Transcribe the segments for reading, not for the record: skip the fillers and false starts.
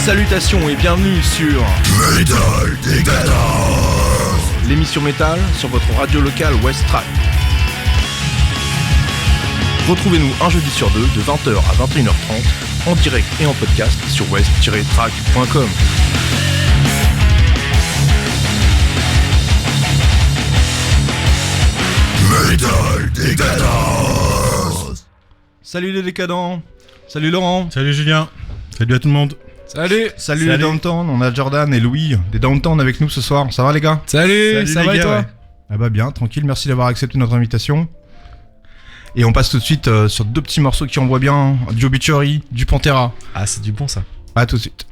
Salutations et bienvenue sur Metal Décadence, l'émission métal sur votre radio locale West Track. Retrouvez-nous un jeudi sur deux de 20h à 21h30 en direct et en podcast sur west-track.com. Metal Décadence. Salut les décadents. Salut Laurent. Salut Julien. Salut à tout le monde. Salut les Downtown, on a Jordan et Louis des Downtown avec nous ce soir. Ça va les gars? Salut ça les va gars, et toi? ouais. Ah bah bien, tranquille, merci d'avoir accepté notre invitation. Et on passe tout de suite sur deux petits morceaux qui envoient bien, du Obituary, du Pantera. Ah, c'est du bon ça. À tout de suite.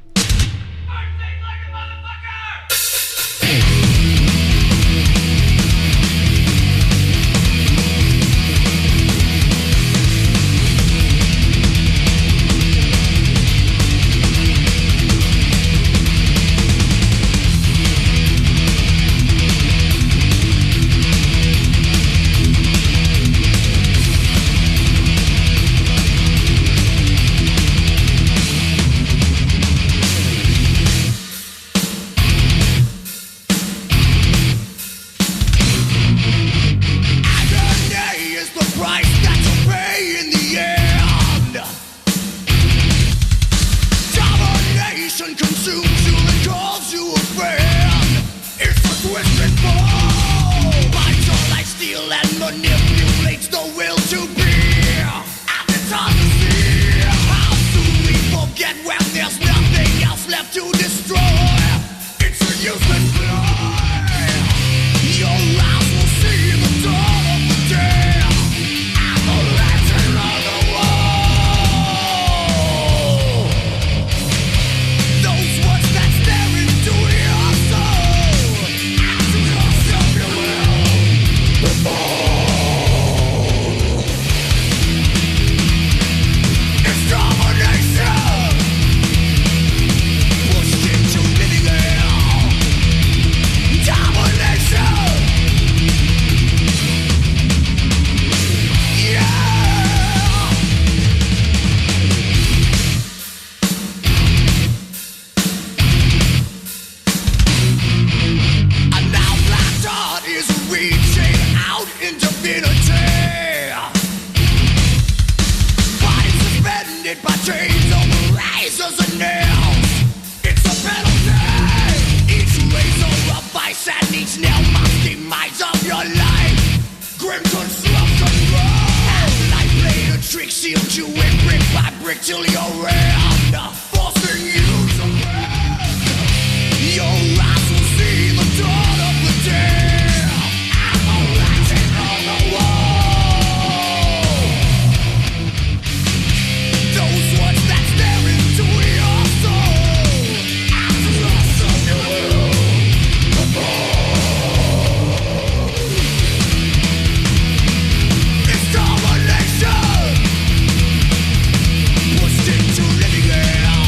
Pushed into living hell.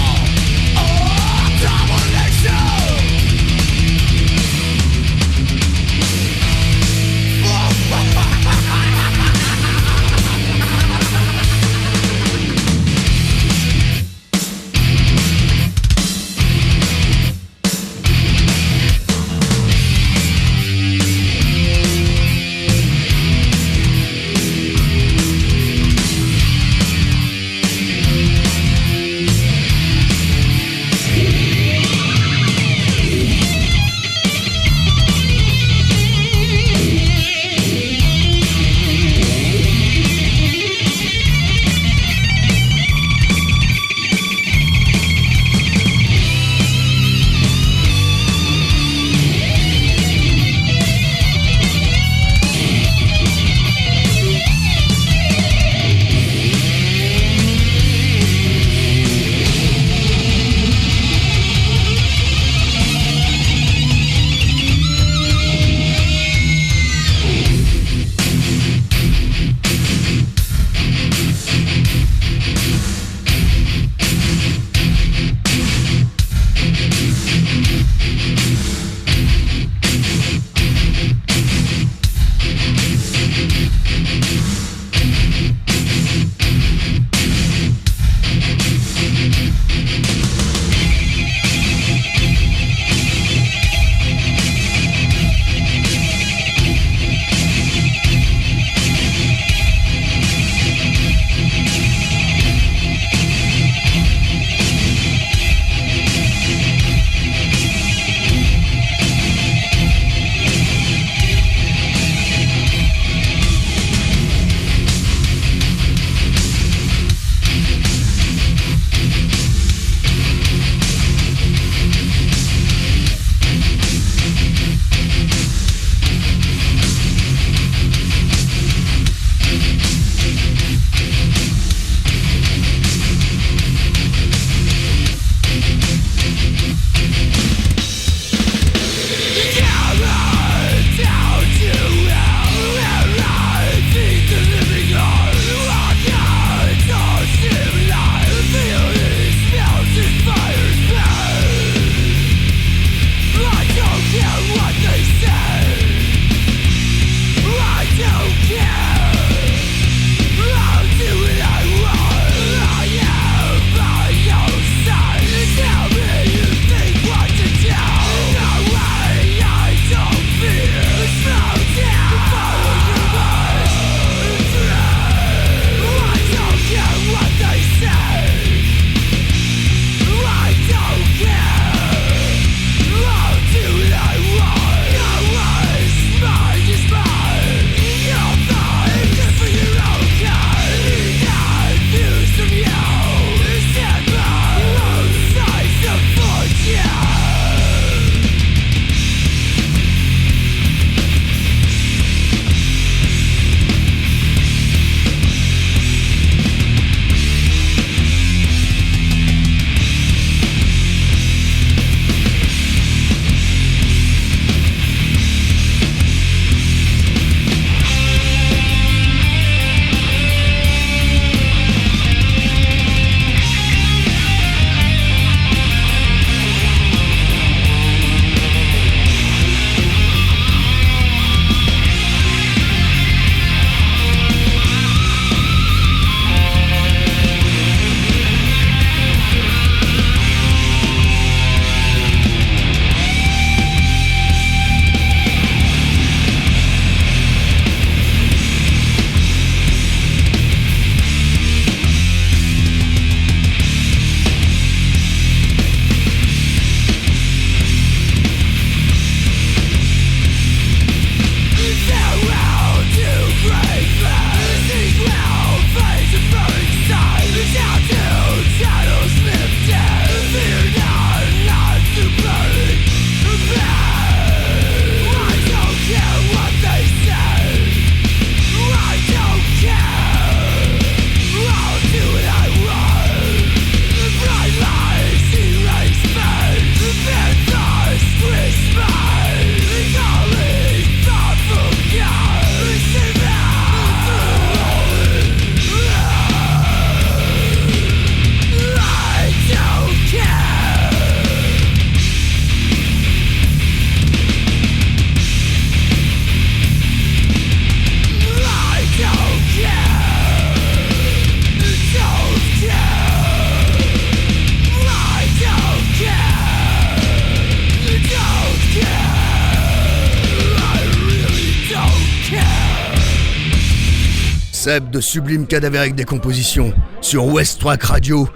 Seb de Sublime Cadavérique Décomposition sur West Track Radio.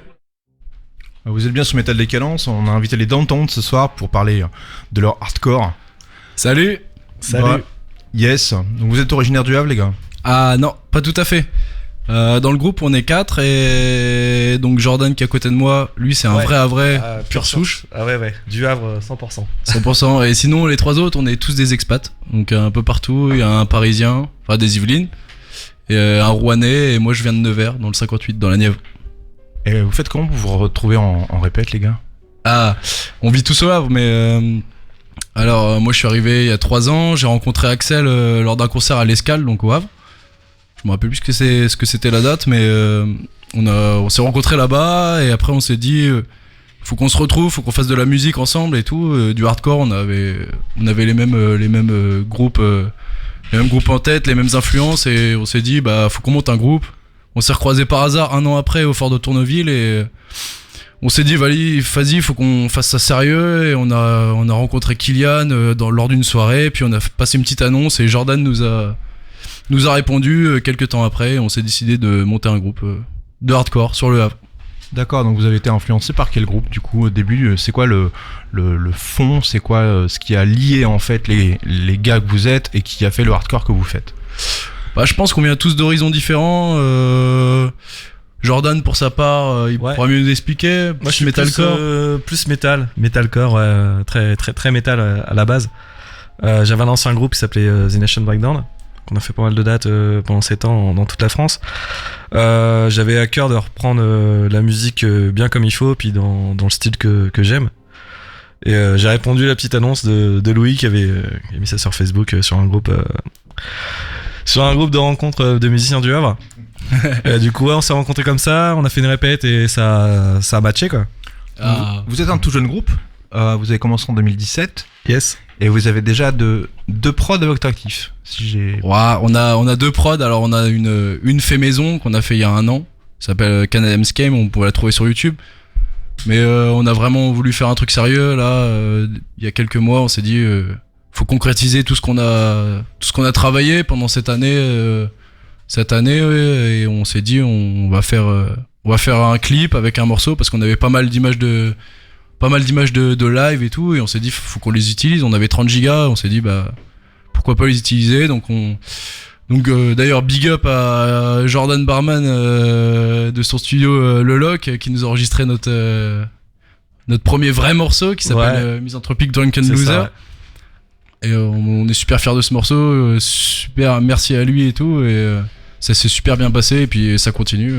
Vous êtes bien sur Metal Décadence, on a invité les Dantondes ce soir pour parler de leur hardcore. Salut. Ouais. Yes, donc vous êtes originaire du Havre les gars? Ah non, pas tout à fait. Dans le groupe on est 4 et donc Jordan qui est à côté de moi, lui c'est un vrai Havrais, pure souche. Ah ouais, du Havre 100%. 100%. Et sinon les 3 autres on est tous des expats, donc un peu partout, il y a un Parisien, enfin des Yvelines, et un Rouennais, et moi je viens de Nevers dans le 58 dans la Nièvre. Et vous faites comment pour vous retrouver en répète les gars? Ah, on vit tous au Havre mais... Alors moi je suis arrivé il y a 3 ans, j'ai rencontré Axel lors d'un concert à l'Escale, donc au Havre. Je me rappelle plus ce que c'était la date, mais on s'est rencontrés là-bas et après on s'est dit faut qu'on se retrouve, faut qu'on fasse de la musique ensemble et tout, du hardcore. On avait les mêmes groupes en tête, les mêmes influences, et on s'est dit bah faut qu'on monte un groupe. On s'est recroisés par hasard 1 an après au Fort de Tourneville et on s'est dit vas-y, faut qu'on fasse ça sérieux, et on a rencontré Kylian lors d'une soirée, puis on a passé une petite annonce et Jordan nous a répondu quelques temps après, et on s'est décidé de monter un groupe de hardcore sur le Havre. D'accord, donc vous avez été influencé par quel groupe du coup au début? C'est quoi le fond, c'est quoi ce qui a lié en fait les gars que vous êtes et qui a fait le hardcore que vous faites? Bah, je pense qu'on vient tous d'horizons différents. Jordan pour sa part, il pourra mieux nous expliquer. Moi je suis metalcore. Plus metalcore, très très très métal à la base. J'avais un ancien groupe qui s'appelait The Nation Breakdown, qu'on a fait pas mal de dates pendant 7 ans dans toute la France. J'avais à cœur de reprendre la musique bien comme il faut, puis dans le style que j'aime. Et j'ai répondu à la petite annonce de Louis qui avait mis ça sur Facebook sur un groupe de rencontres de musiciens du Havre. Du coup on s'est rencontrés comme ça, on a fait une répète et ça a matché quoi. Vous êtes un tout jeune groupe, vous avez commencé en 2017. Yes. Et vous avez déjà deux prods à votre actif. On a 2 prods. Alors on a une fait maison qu'on a fait il y a 1 an, ça s'appelle Canadian Scam, on pourrait la trouver sur YouTube. Mais on a vraiment voulu faire un truc sérieux là. Il y a quelques mois on s'est dit faut concrétiser tout ce qu'on a travaillé pendant cette année, et on s'est dit on va faire un clip avec un morceau, parce qu'on avait pas mal d'images de live et tout, et on s'est dit faut qu'on les utilise. On avait 30 gigas, on s'est dit bah pourquoi pas les utiliser. Donc d'ailleurs big up à Jordan Barman de son studio Le Loc, qui nous a enregistré notre premier vrai morceau qui s'appelle Misanthropic Drunken Loser. Ça, ouais. Et on est super fiers de ce morceau, super merci à lui et tout, et ça s'est super bien passé, et puis ça continue.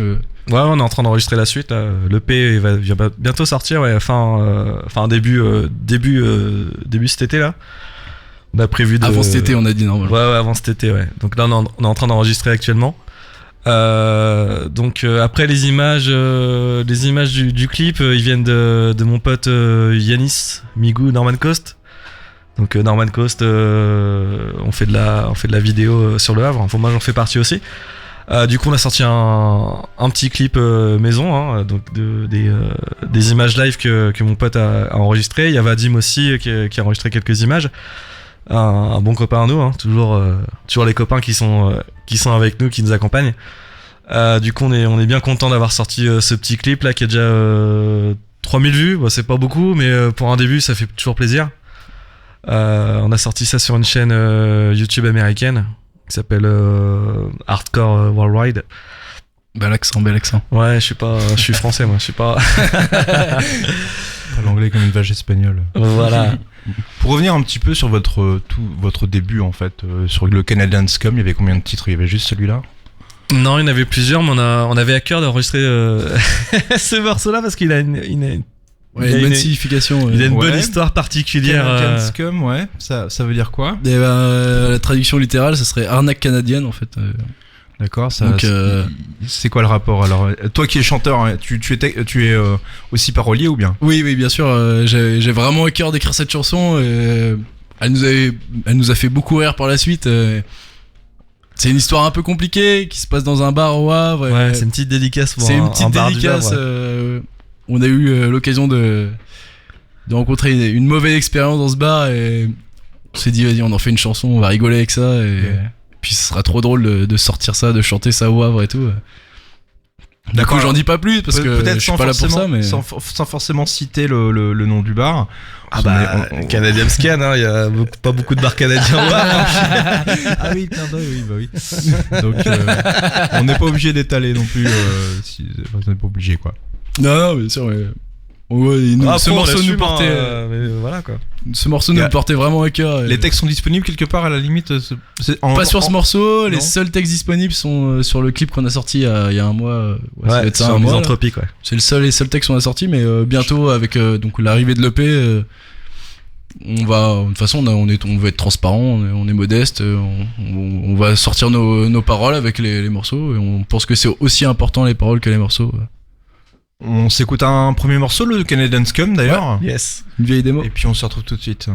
Ouais, on est en train d'enregistrer la suite là. L'EP va bientôt sortir, début cet été là. On a prévu avant cet été, on a dit normalement. Ouais, avant cet été, ouais. Donc là on est en train d'enregistrer actuellement. Après les images du clip, ils viennent de mon pote Yanis Migou Norman Coast. Donc Norman Coast, on fait de la vidéo sur le Havre. Enfin, moi j'en fais partie aussi. Du coup on a sorti un petit clip maison, hein, donc des images live que mon pote a enregistré. Il y a Vadim aussi qui a enregistré quelques images. Un bon copain à nous, hein, toujours les copains qui sont avec nous, qui nous accompagnent. Du coup on est bien content d'avoir sorti ce petit clip là qui a déjà 3000 vues. Bon, c'est pas beaucoup, mais pour un début ça fait toujours plaisir. On a sorti ça sur une chaîne YouTube américaine qui s'appelle Hardcore Worldwide. Bel accent. Ouais, je suis français moi, je suis pas. L'anglais comme une vache espagnole. Voilà. Pour revenir un petit peu sur votre début en fait, sur le Canadian Scum, il y avait combien de titres? Il y avait juste celui-là? Non, il y en avait plusieurs, mais on avait à cœur d'enregistrer ce morceau-là parce qu'il a une bonne signification. Il a une bonne histoire particulière. Canadian Scum, ouais. Ça veut dire quoi? La traduction littérale, ça serait arnaque canadienne en fait. D'accord, c'est quoi le rapport alors? Toi qui es chanteur, hein, tu es aussi parolier ou bien? Oui, bien sûr. J'ai vraiment à cœur d'écrire cette chanson. Elle nous a fait beaucoup rire par la suite. C'est une histoire un peu compliquée qui se passe dans un bar au Havre. Ouais, c'est une petite dédicace. C'est une petite dédicace. On a eu l'occasion de rencontrer une mauvaise expérience dans ce bar, et on s'est dit vas-y, on en fait une chanson, on va rigoler avec ça, et puis ce sera trop drôle de sortir ça, de chanter ça au Havre et tout. D'accord, j'en dis pas plus parce que peut-être je suis pas là pour ça, mais sans forcément citer le nom du bar. Ah bah, Canadian Scan, hein, y a pas beaucoup de bars canadiens au Havre. Ah oui, clin d'œil, oui, bah oui. Donc, on n'est pas obligé d'étaler non plus. On n'est pas obligé, quoi. non, bien sûr. Ouais, ce morceau nous portait. Mais voilà quoi. Ce morceau nous portait vraiment à cœur. Les textes sont disponibles quelque part à la limite. Pas sur ce morceau. Les non. seuls textes disponibles sont sur le clip qu'on a sorti il y a un mois. Ça doit être ça, sur un mois, là. Misanthropique, ouais. C'est les seuls textes qu'on a sortis, mais bientôt avec donc l'arrivée de l'EP, on va. De toute façon, on veut être transparent, on est modeste, on va sortir nos paroles avec les morceaux et on pense que c'est aussi important les paroles que les morceaux. On s'écoute un premier morceau, le Canadian Scum d'ailleurs. Yes. Une vieille démo. Et puis on se retrouve tout de suite.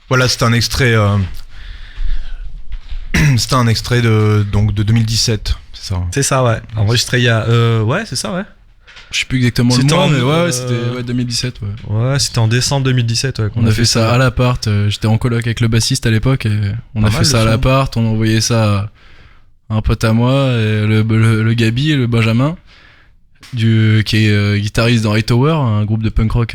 Voilà, c'était un extrait. C'était un extrait de 2017, c'est ça. C'est ça, ouais. Enregistré il y a. Ouais, c'est ça, ouais. Je sais plus exactement le C'était mois, en- mais ouais, c'était 2017. Ouais. Ouais, c'était en décembre 2017. Ouais, qu'on On a fait ça à l'appart. J'étais en coloc avec le bassiste à l'époque et on Pas a mal, fait ça le à son. l'appart. On a envoyé ça à un pote à moi, et le Gabi et le Benjamin, qui est guitariste dans Hightower, un groupe de punk rock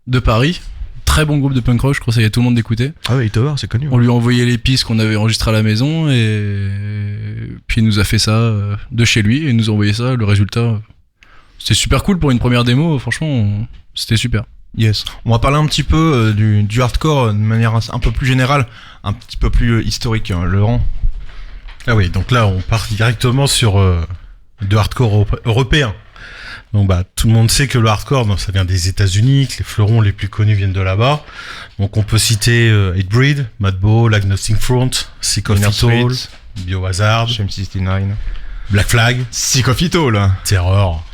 de Paris. Très bon groupe de punk rock, je conseille à tout le monde d'écouter. Ah ouais, Hightower, c'est connu. On lui a envoyé les pistes qu'on avait enregistrées à la maison et puis il nous a fait ça de chez lui et il nous a envoyé ça. Le résultat, c'était super cool pour une première démo. Franchement, c'était super. Yes. On va parler un petit peu du hardcore de manière un peu plus générale, un petit peu plus historique, hein, Laurent. Ah oui, donc là on part directement sur de hardcore européen. Donc bah tout le monde sait que le hardcore, donc, ça vient des États-Unis, que les fleurons les plus connus viennent de là-bas. Donc on peut citer Hatebreed, Madball, Agnostic Front, Sick of Inner It All, Street, Biohazard, Shame 69. Black Flag, Sick of It All. Terror.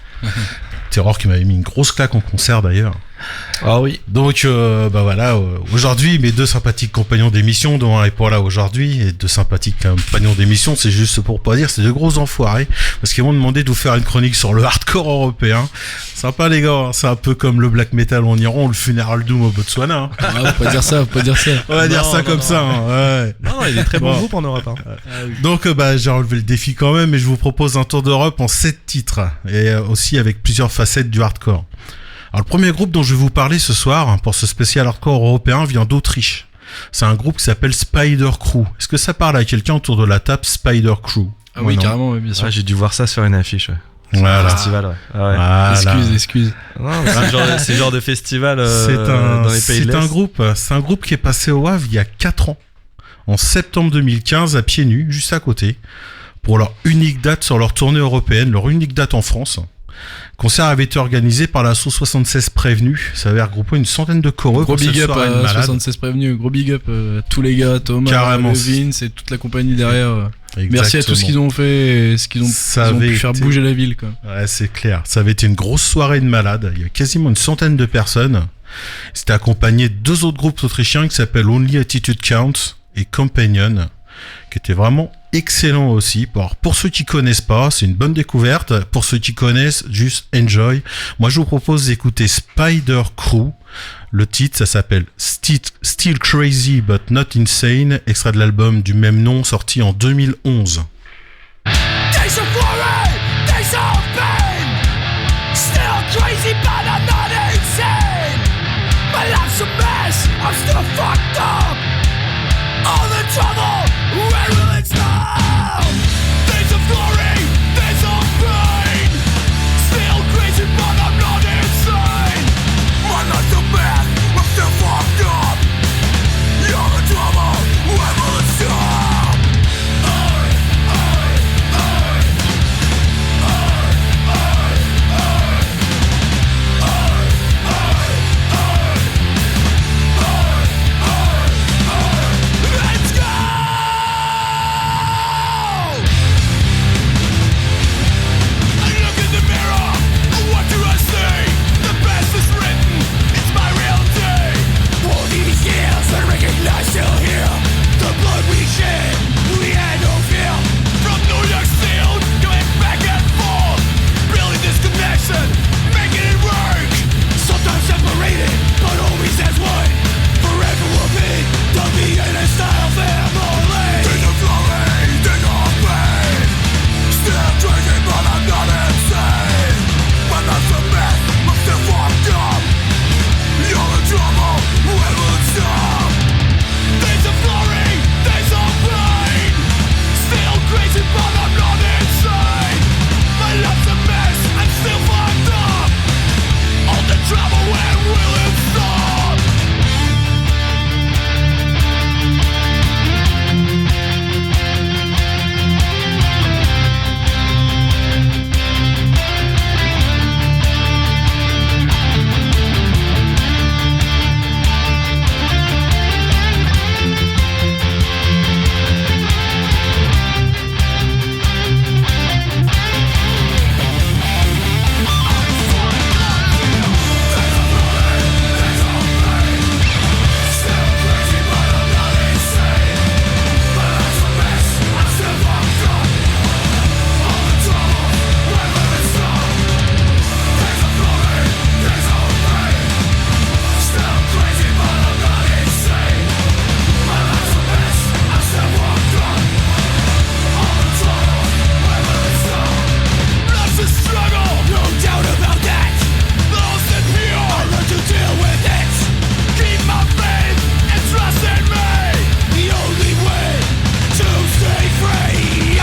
Terror qui m'avait mis une grosse claque en concert d'ailleurs. Ah oui. Donc voilà, aujourd'hui mes deux sympathiques compagnons d'émission, dont un est pas là aujourd'hui, et deux sympathiques compagnons d'émission, c'est juste pour pas dire, c'est deux gros enfoirés, parce qu'ils m'ont demandé de vous faire une chronique sur le hardcore européen. Sympa les gars, hein, c'est un peu comme le black metal en Iran ou le funeral doom au Botswana. Hein. Ah, faut pas dire ça, faut pas dire ça. On va dire Non, ça non, comme non. ça. Hein, ouais. Non, il y a des très bons Bon. groupes en Europe. Hein. Donc j'ai relevé le défi quand même, et je vous propose un tour d'Europe en 7 titres, et aussi avec plusieurs facettes du hardcore. Alors le premier groupe dont je vais vous parler ce soir, pour ce spécial hardcore européen, vient d'Autriche. C'est un groupe qui s'appelle Spider Crew. Est-ce que ça parle à quelqu'un autour de la table, Spider Crew? Ah oui, non. carrément, ouais, bien sûr. Ouais, j'ai dû voir ça sur une affiche. Ouais. Voilà. Festival, ouais. Ah ouais. Voilà. Excuse. Non, mais c'est le genre de festival C'est dans les pays de l'Est. un groupe qui est passé au Havre il y a 4 ans, en septembre 2015, à pieds nus, juste à côté, pour leur unique date sur leur tournée européenne, leur unique date en France. Le concert avait été organisé par l'assaut 76 Prévenus. Ça avait regroupé une centaine de choreux. Gros pour cette big up soirée de à malade. 76 prévenus, gros big up tous les gars, Thomas, Carrément. Levin, c'est toute la compagnie derrière. Exactement. Merci à tout ce qu'ils ont fait et ce qu'ils ont, Ça ils ont avait pu faire été- bouger la ville, quoi. Ouais, c'est clair. Ça avait été une grosse soirée de malade. Il y avait quasiment une centaine de personnes. C'était accompagné de 2 autres groupes autrichiens qui s'appellent Only Attitude Counts et Companion, qui étaient vraiment excellents aussi. Alors, pour ceux qui connaissent pas, c'est une bonne découverte. Pour ceux qui connaissent, juste enjoy. Moi, je vous propose d'écouter Spider Crew. Le titre, ça s'appelle Still Crazy But Not Insane, extrait de l'album du même nom sorti en 2011. Days of glory, days of pain. Still crazy, but I'm not insane. My life's a mess, I'm still fucked up. All the trouble, where will it stop? Days of glory, days of pain. Still crazy, but I'm not insane. My life's a mess, I'm still fucked up. All the trouble, where will it stop? Let's go! I look in the mirror, what do I see? The past is written, it's my reality. All these years, I recognize still here. The blood we shed, we had no fear. From New York Steel, going back and forth, building this connection, making it work. Sometimes separated, but always as one. Forever will be the Vienna style family. Days of glory, days of pain. Still crazy, but I'm not insane. My life's a mess, I'm still fucked up. You're in trouble, when will it stop? Days of glory, days of pain. Still crazy, but I'm not insane. My life's a mess, I'm still fucked up. All the trouble, when will it stop? Love's a struggle, no doubt about that. Lost and pure, I learned to deal with it. Keep my faith and trust in me. The only way to stay free.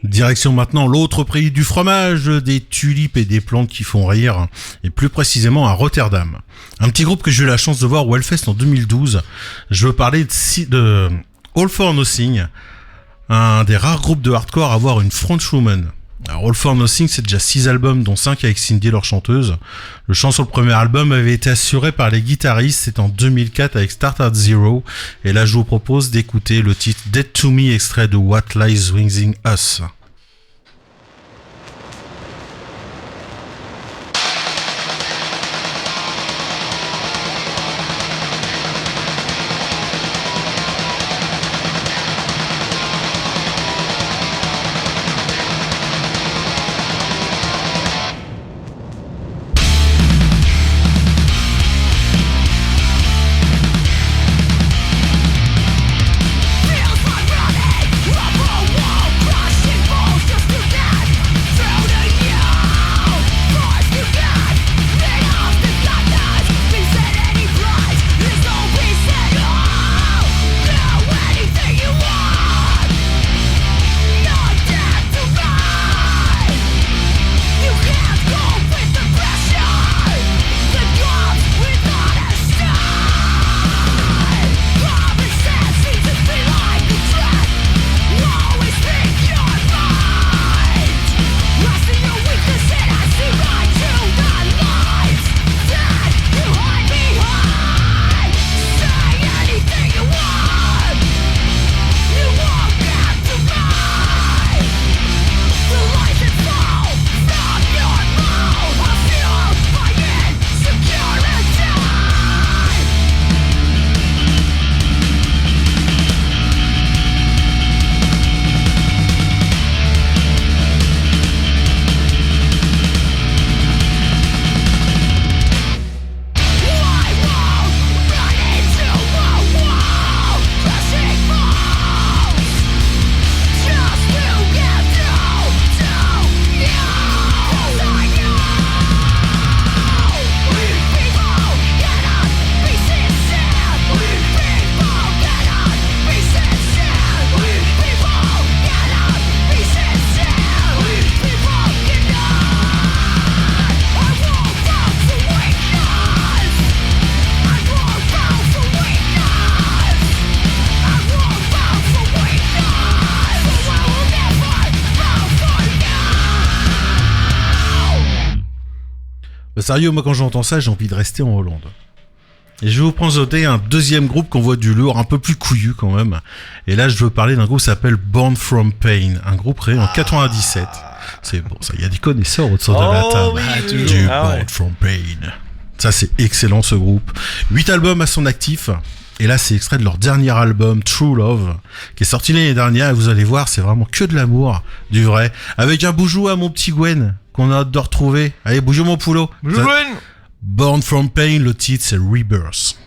Direction maintenant l'autre pays du fromage, des tulipes et des plantes qui font rire, et plus précisément à Rotterdam. Un petit groupe que j'ai eu la chance de voir au Hellfest en 2012. Je veux parler de All for Nothing, un des rares groupes de hardcore à avoir une frontwoman. Alors All for Nothing, c'est déjà 6 albums, dont 5 avec Cindy, leur chanteuse. Le chant sur le premier album avait été assuré par les guitaristes, c'est en 2004 avec Start at Zero. Et là, je vous propose d'écouter le titre Dead to Me, extrait de What Lies Within Us. Bah, sérieux, moi quand j'entends ça, j'ai envie de rester en Hollande. Et je vais vous présenter un deuxième groupe qu'on voit du lourd, un peu plus couillu quand même. Et là, je veux parler d'un groupe qui s'appelle Born From Pain, un groupe créé en 97. C'est bon, ça, il y a des connaisseurs autour de la table. Du Born From Pain. Ça, c'est excellent ce groupe. 8 albums à son actif. Et là, c'est extrait de leur dernier album, True Love, qui est sorti l'année dernière. Et vous allez voir, c'est vraiment que de l'amour, du vrai. Avec un boujou à mon petit Gwen, qu'on a hâte de retrouver. Allez, boujou mon poulot. Bonjour, Gwen. Born From Pain, le titre c'est Rebirth.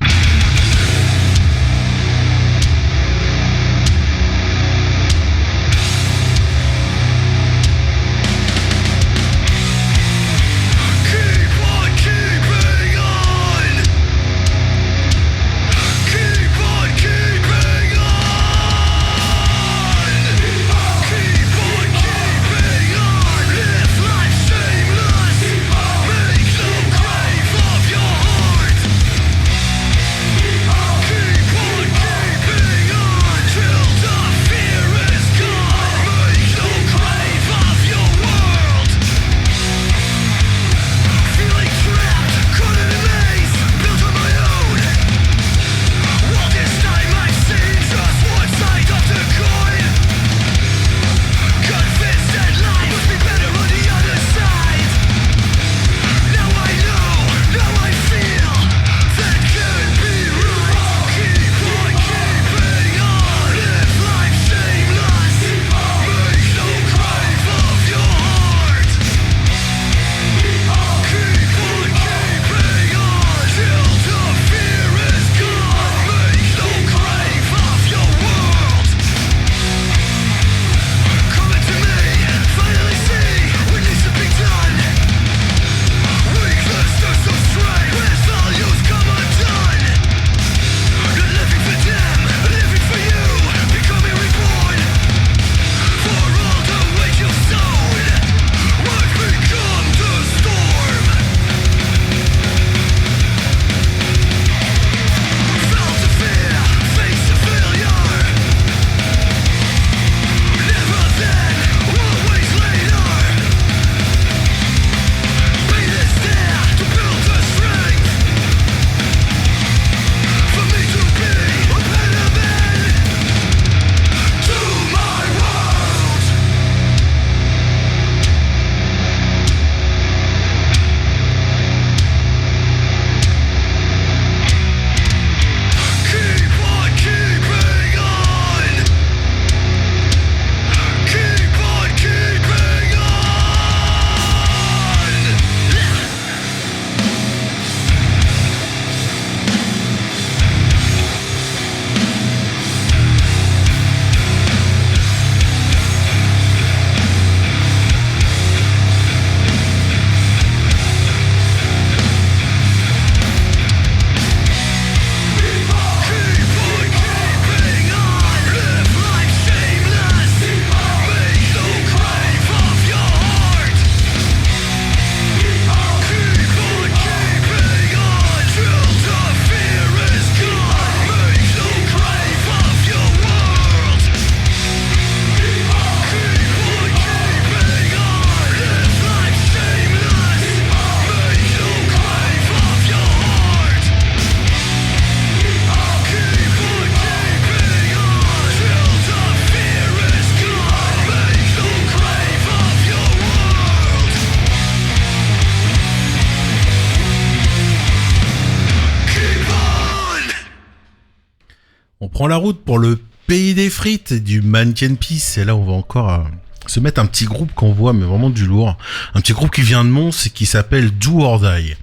On prend la route pour le pays des frites et du Mannequin Peace. Et là, on va encore se mettre un petit groupe qu'on voit, mais vraiment du lourd. Un petit groupe qui vient de Mons et qui s'appelle Do or Die.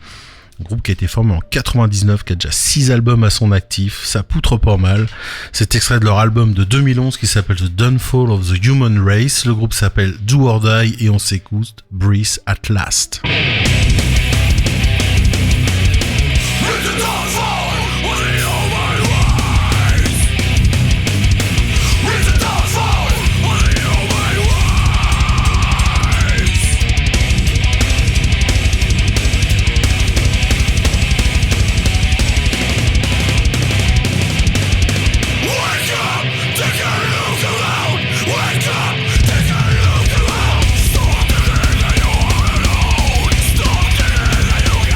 Un groupe qui a été formé en 99, qui a déjà 6 albums à son actif. Ça poutre pas mal. C'est extrait de leur album de 2011 qui s'appelle The Downfall of the Human Race. Le groupe s'appelle Do or Die et on s'écoute Breathe at Last. Stop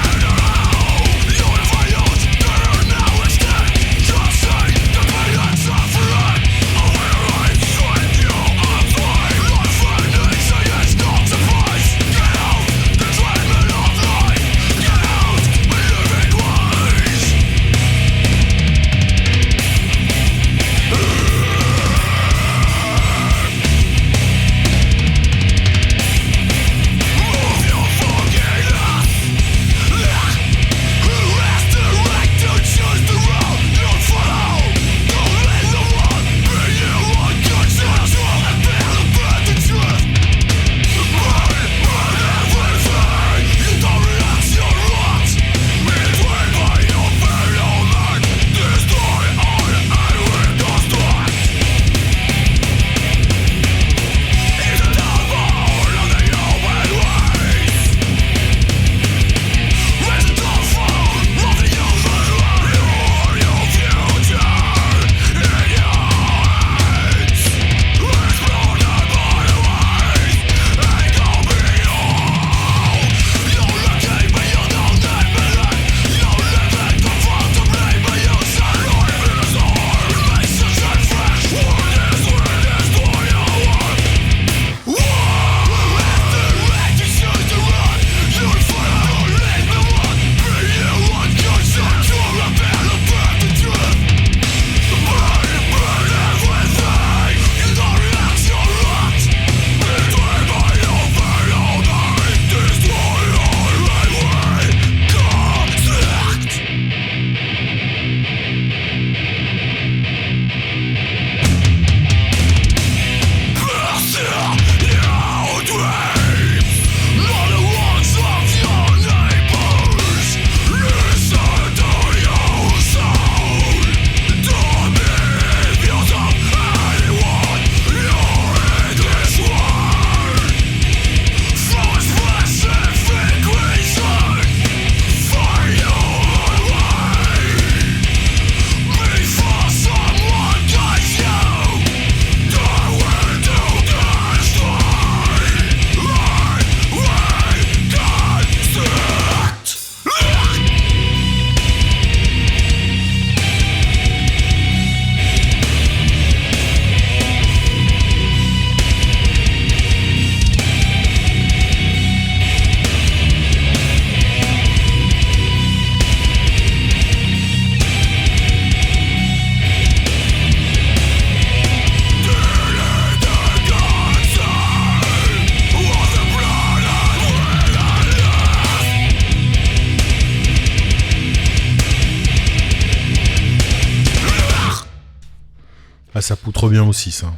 Ah, ça poutre bien aussi, ça.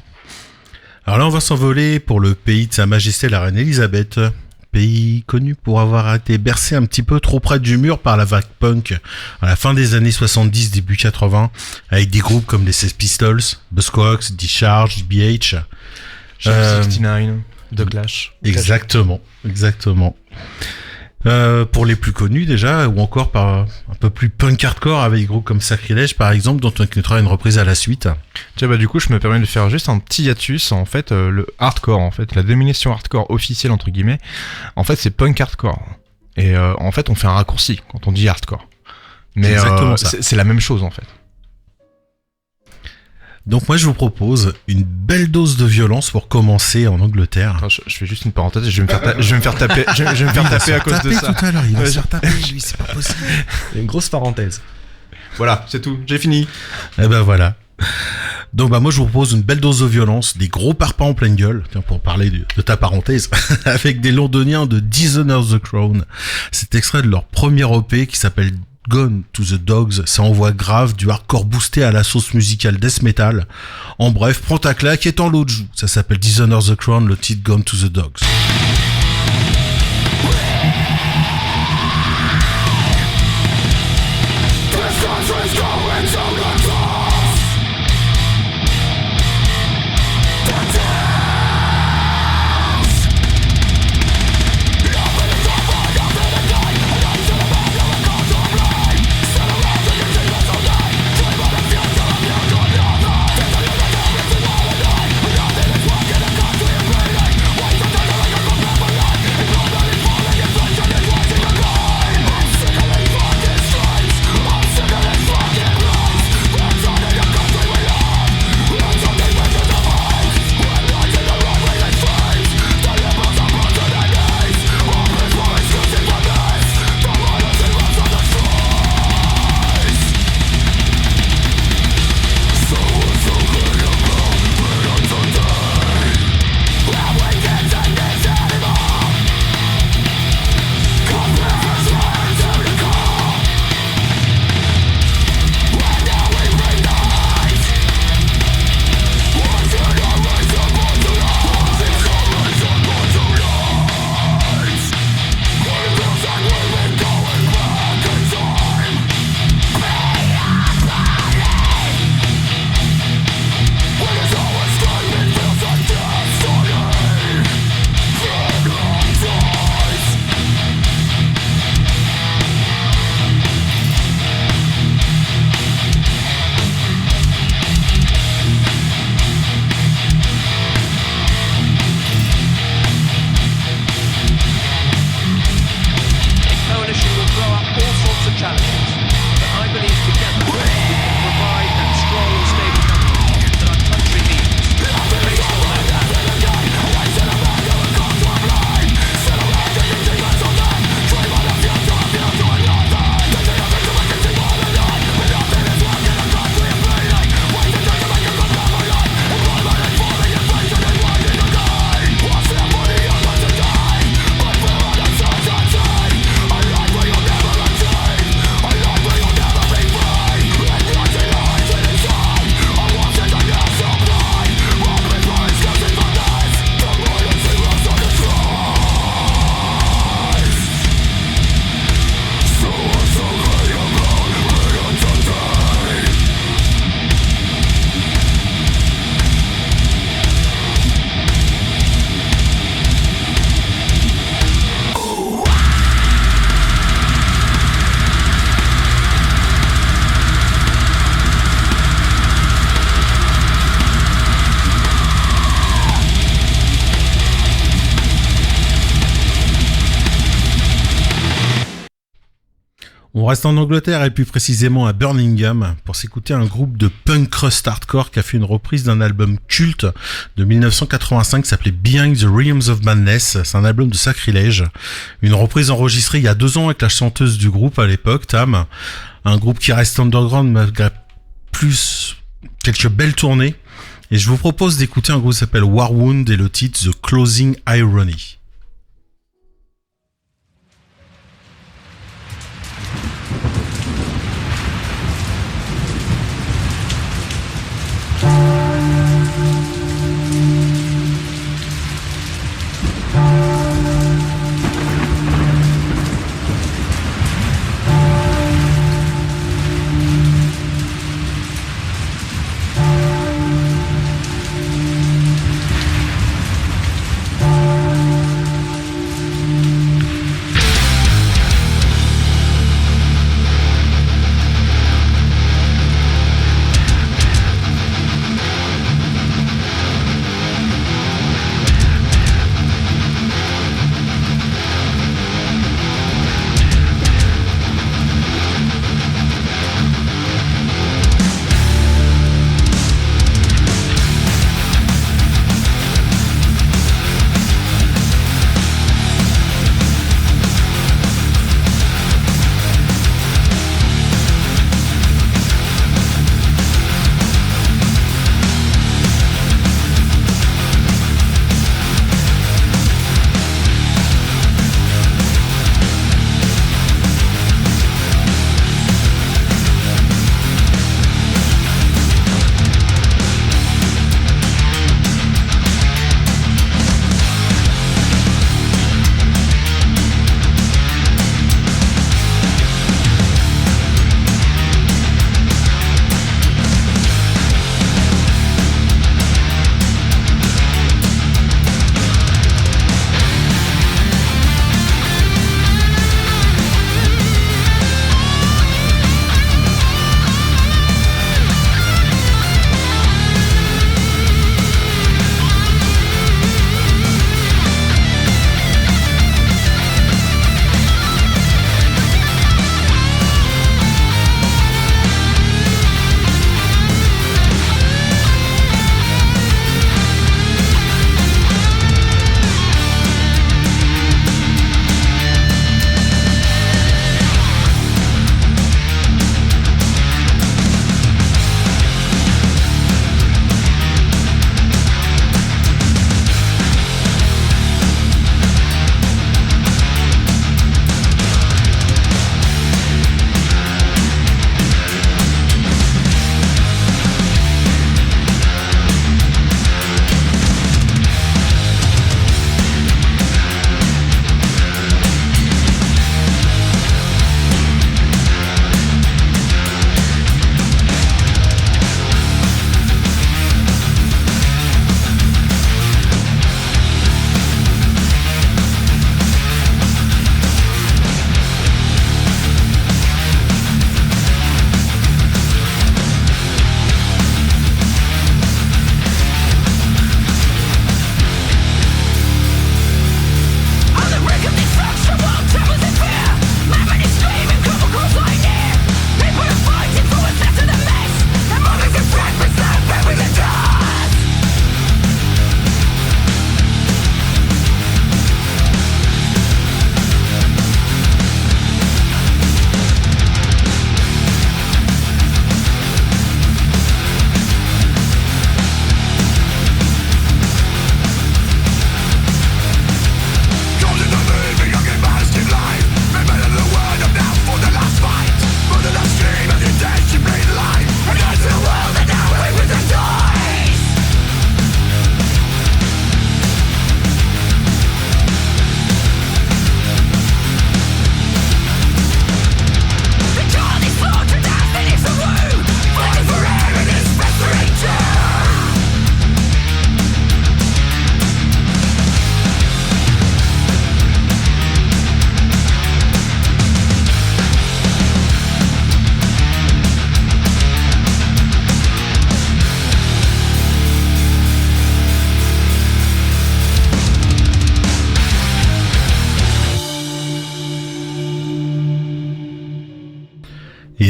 Alors là, on va s'envoler pour le pays de Sa Majesté la Reine Elisabeth. Pays connu pour avoir été bercé un petit peu trop près du mur par la vague punk à la fin des années 70, début 80, avec des groupes comme les Sex Pistols, Buzzcocks, Discharge, BH. Shape 69, The Clash. Exactement. Pour les plus connus déjà, ou encore par un peu plus punk hardcore avec des groupes comme Sacrilège par exemple, dont on écoutera une reprise à la suite. Tiens, bah du coup, je me permets de faire juste un petit hiatus. En fait, le hardcore, en fait, la définition hardcore officielle entre guillemets, en fait, c'est punk hardcore. Et en fait, on fait un raccourci quand on dit hardcore. Mais exactement ça. C'est la même chose en fait. Donc moi je vous propose une belle dose de violence pour commencer en Angleterre. Attends, je fais juste une parenthèse. Je vais me faire taper. Je vais me faire taper à cause de ça. Tout à l'heure, il va se faire taper, lui, c'est pas possible. Une grosse parenthèse. Voilà, c'est tout. J'ai fini. Et ben voilà. Donc bah moi je vous propose une belle dose de violence, des gros parpaings en pleine gueule, tiens, pour parler de ta parenthèse, avec des londoniens de Dishonor the Crown. C'est extrait de leur premier EP qui s'appelle Gone to the Dogs. Ça envoie grave du hardcore boosté à la sauce musicale death metal. En bref, prends ta claque et t'en l'autre joue. Ça s'appelle Dishonor the Crown, le titre Gone to the Dogs. On reste en Angleterre et plus précisément à Birmingham pour s'écouter un groupe de punk crust hardcore qui a fait une reprise d'un album culte de 1985 qui s'appelait Behind the Realms of Madness. C'est un album de Sacrilège. Une reprise enregistrée il y a 2 ans avec la chanteuse du groupe à l'époque, Tam. Un groupe qui reste underground malgré plus quelques belles tournées. Et je vous propose d'écouter un groupe qui s'appelle Warwound et le titre The Closing Irony.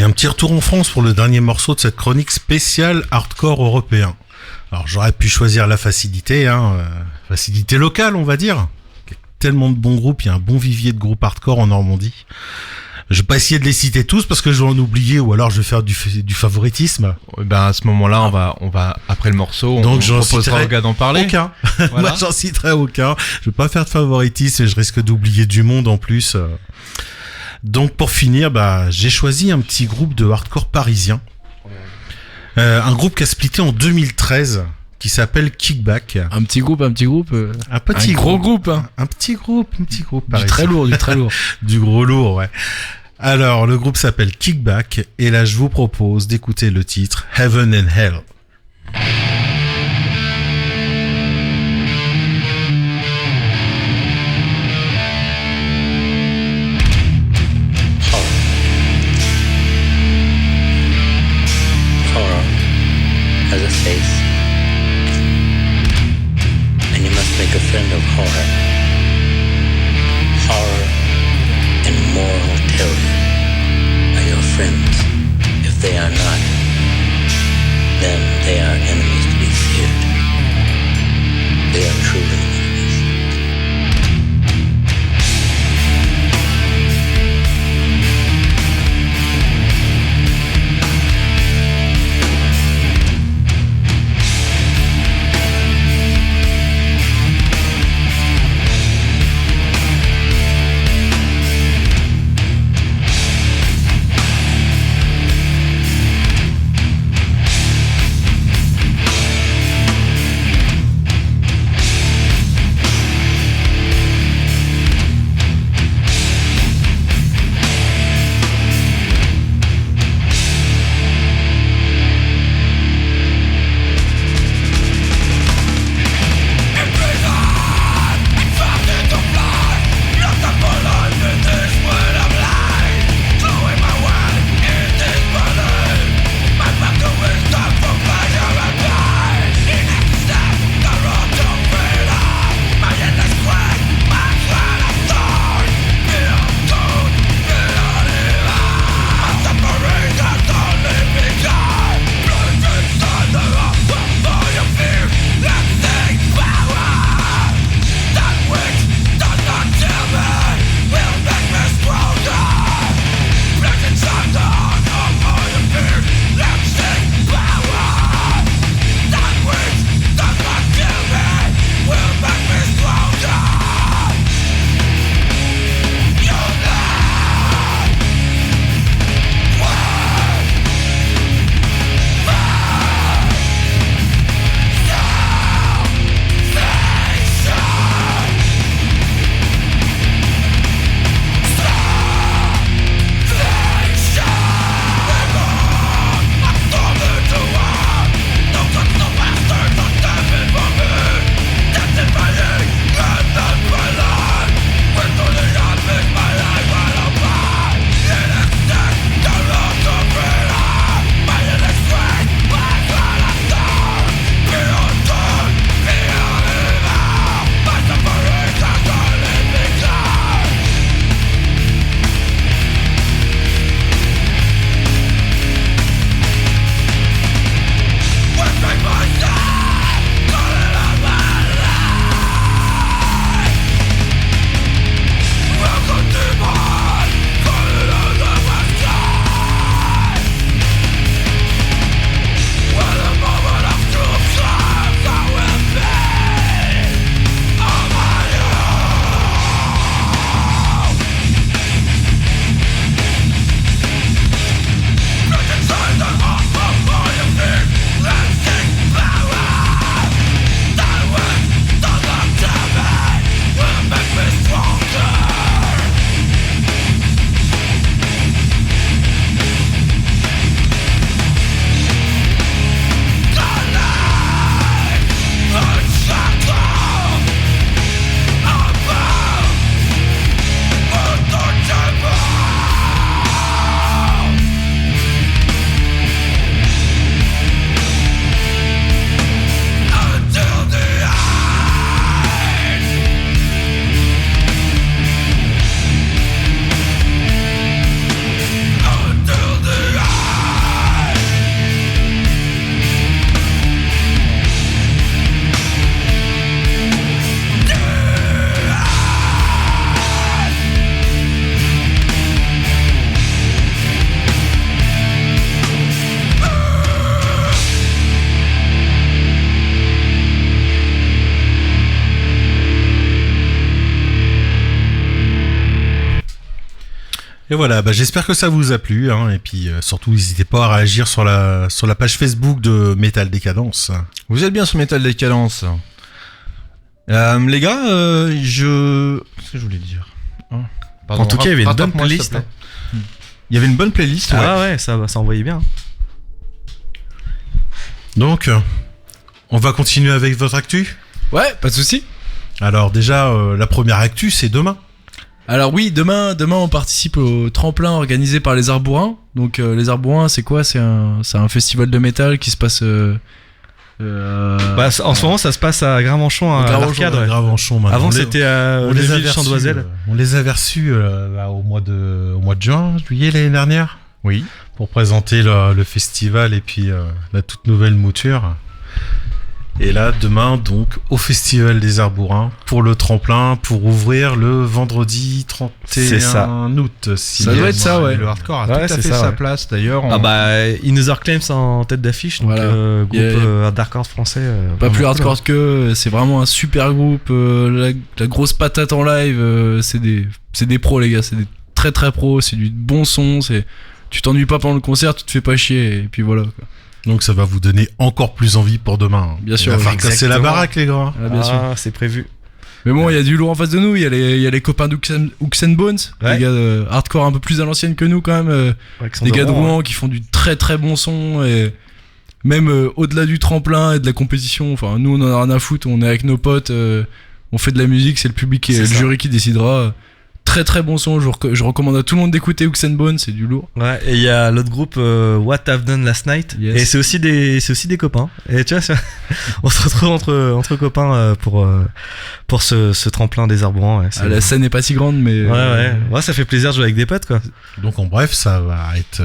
un petit retour en France pour le dernier morceau de cette chronique spéciale hardcore européen. Alors j'aurais pu choisir la facilité, facilité locale on va dire. Il y a tellement de bons groupes, il y a un bon vivier de groupes hardcore en Normandie. Je vais pas essayer de les citer tous parce que je vais en oublier ou alors je vais faire du favoritisme. Ben à ce moment-là, on va après le morceau, Donc on j'en proposera citerai au gars d'en parler. Aucun. Voilà. Moi j'en citerai aucun. Je vais pas faire de favoritisme et je risque d'oublier du monde en plus. Donc pour finir, j'ai choisi un petit groupe de hardcore parisien. Un groupe qui a splitté en 2013 qui s'appelle Kickback. Un petit groupe. Un petit Un gros groupe, hein. Un petit groupe. Du parisien. très lourd. Du gros lourd, ouais. Alors, le groupe s'appelle Kickback, et là, je vous propose d'écouter le titre Heaven and Hell. Horror has a face, and you must make a friend of horror. Horror and moral terror are your friends. If they are not, then Et voilà, bah, j'espère que ça vous a plu, hein, et puis surtout n'hésitez pas à réagir sur la page Facebook de Metal Décadence. Vous êtes bien sur Metal Décadence. Les gars, qu'est-ce que je voulais dire En tout cas, il y avait une bonne rattrape-moi, s'il te playlist. plaît. Il y avait une bonne playlist, ouais. Ah ouais, ça envoyait bien. Donc, on va continuer avec votre actu. Ouais, pas de souci. Alors déjà, la première actu, c'est demain. Alors oui, demain on participe au tremplin organisé par les Arbourins. Donc les Arbourins, c'est quoi ? C'est un festival de métal qui se passe Bah, en ce moment, ça se passe à Gravenchon, à l'arcade. Ouais. Gravenchon, maintenant. Avant, c'était à on les a Olivier Chandoiselle. on les avait reçus là, au mois de juillet l'année dernière. Oui. Pour présenter le festival et puis la toute nouvelle mouture. Et là, demain, donc, au Festival des Arbourins, pour le tremplin, pour ouvrir le vendredi 31 août. Si Ça doit être ça, ouais. Le hardcore a Ouais, tout à c'est fait ça, sa ouais. place, d'ailleurs. Ah bah, Inother Claims en tête d'affiche, donc Voilà. groupe hardcore français. Pas vraiment plus cool, hardcore que, c'est vraiment un super groupe. La grosse patate en live, c'est des pros, les gars. C'est des très très pros. C'est du bon son. Tu t'ennuies pas pendant le concert, tu te fais pas chier. Et puis voilà, quoi. Donc ça va vous donner encore plus envie pour demain. Bien sûr, Il va falloir casser la exactement. baraque, les gars. Ah, bien sûr. c'est prévu. Mais bon, il y a du lourd en face de nous. Il y a les copains d'Hooks Bones, Ouais. des gars hardcore un peu plus à l'ancienne que nous quand même. Des gars de Rouen qui font du très très bon son et même au-delà du tremplin et de la compétition. Enfin, nous on en a rien à foutre. On est avec nos potes, on fait de la musique, c'est le public et C'est le ça. jury qui décidera. Très très bon son. Je recommande à tout le monde d'écouter Hooks Bones, c'est du lourd. Ouais, et il y a l'autre groupe What I've Done Last Night, Yes. et c'est aussi des copains. Et tu vois, on se retrouve entre copains pour ce tremplin des Arbourins. Ouais, La scène n'est pas si grande, mais ouais, ça fait plaisir de jouer avec des potes, quoi. Donc en bref, ça va être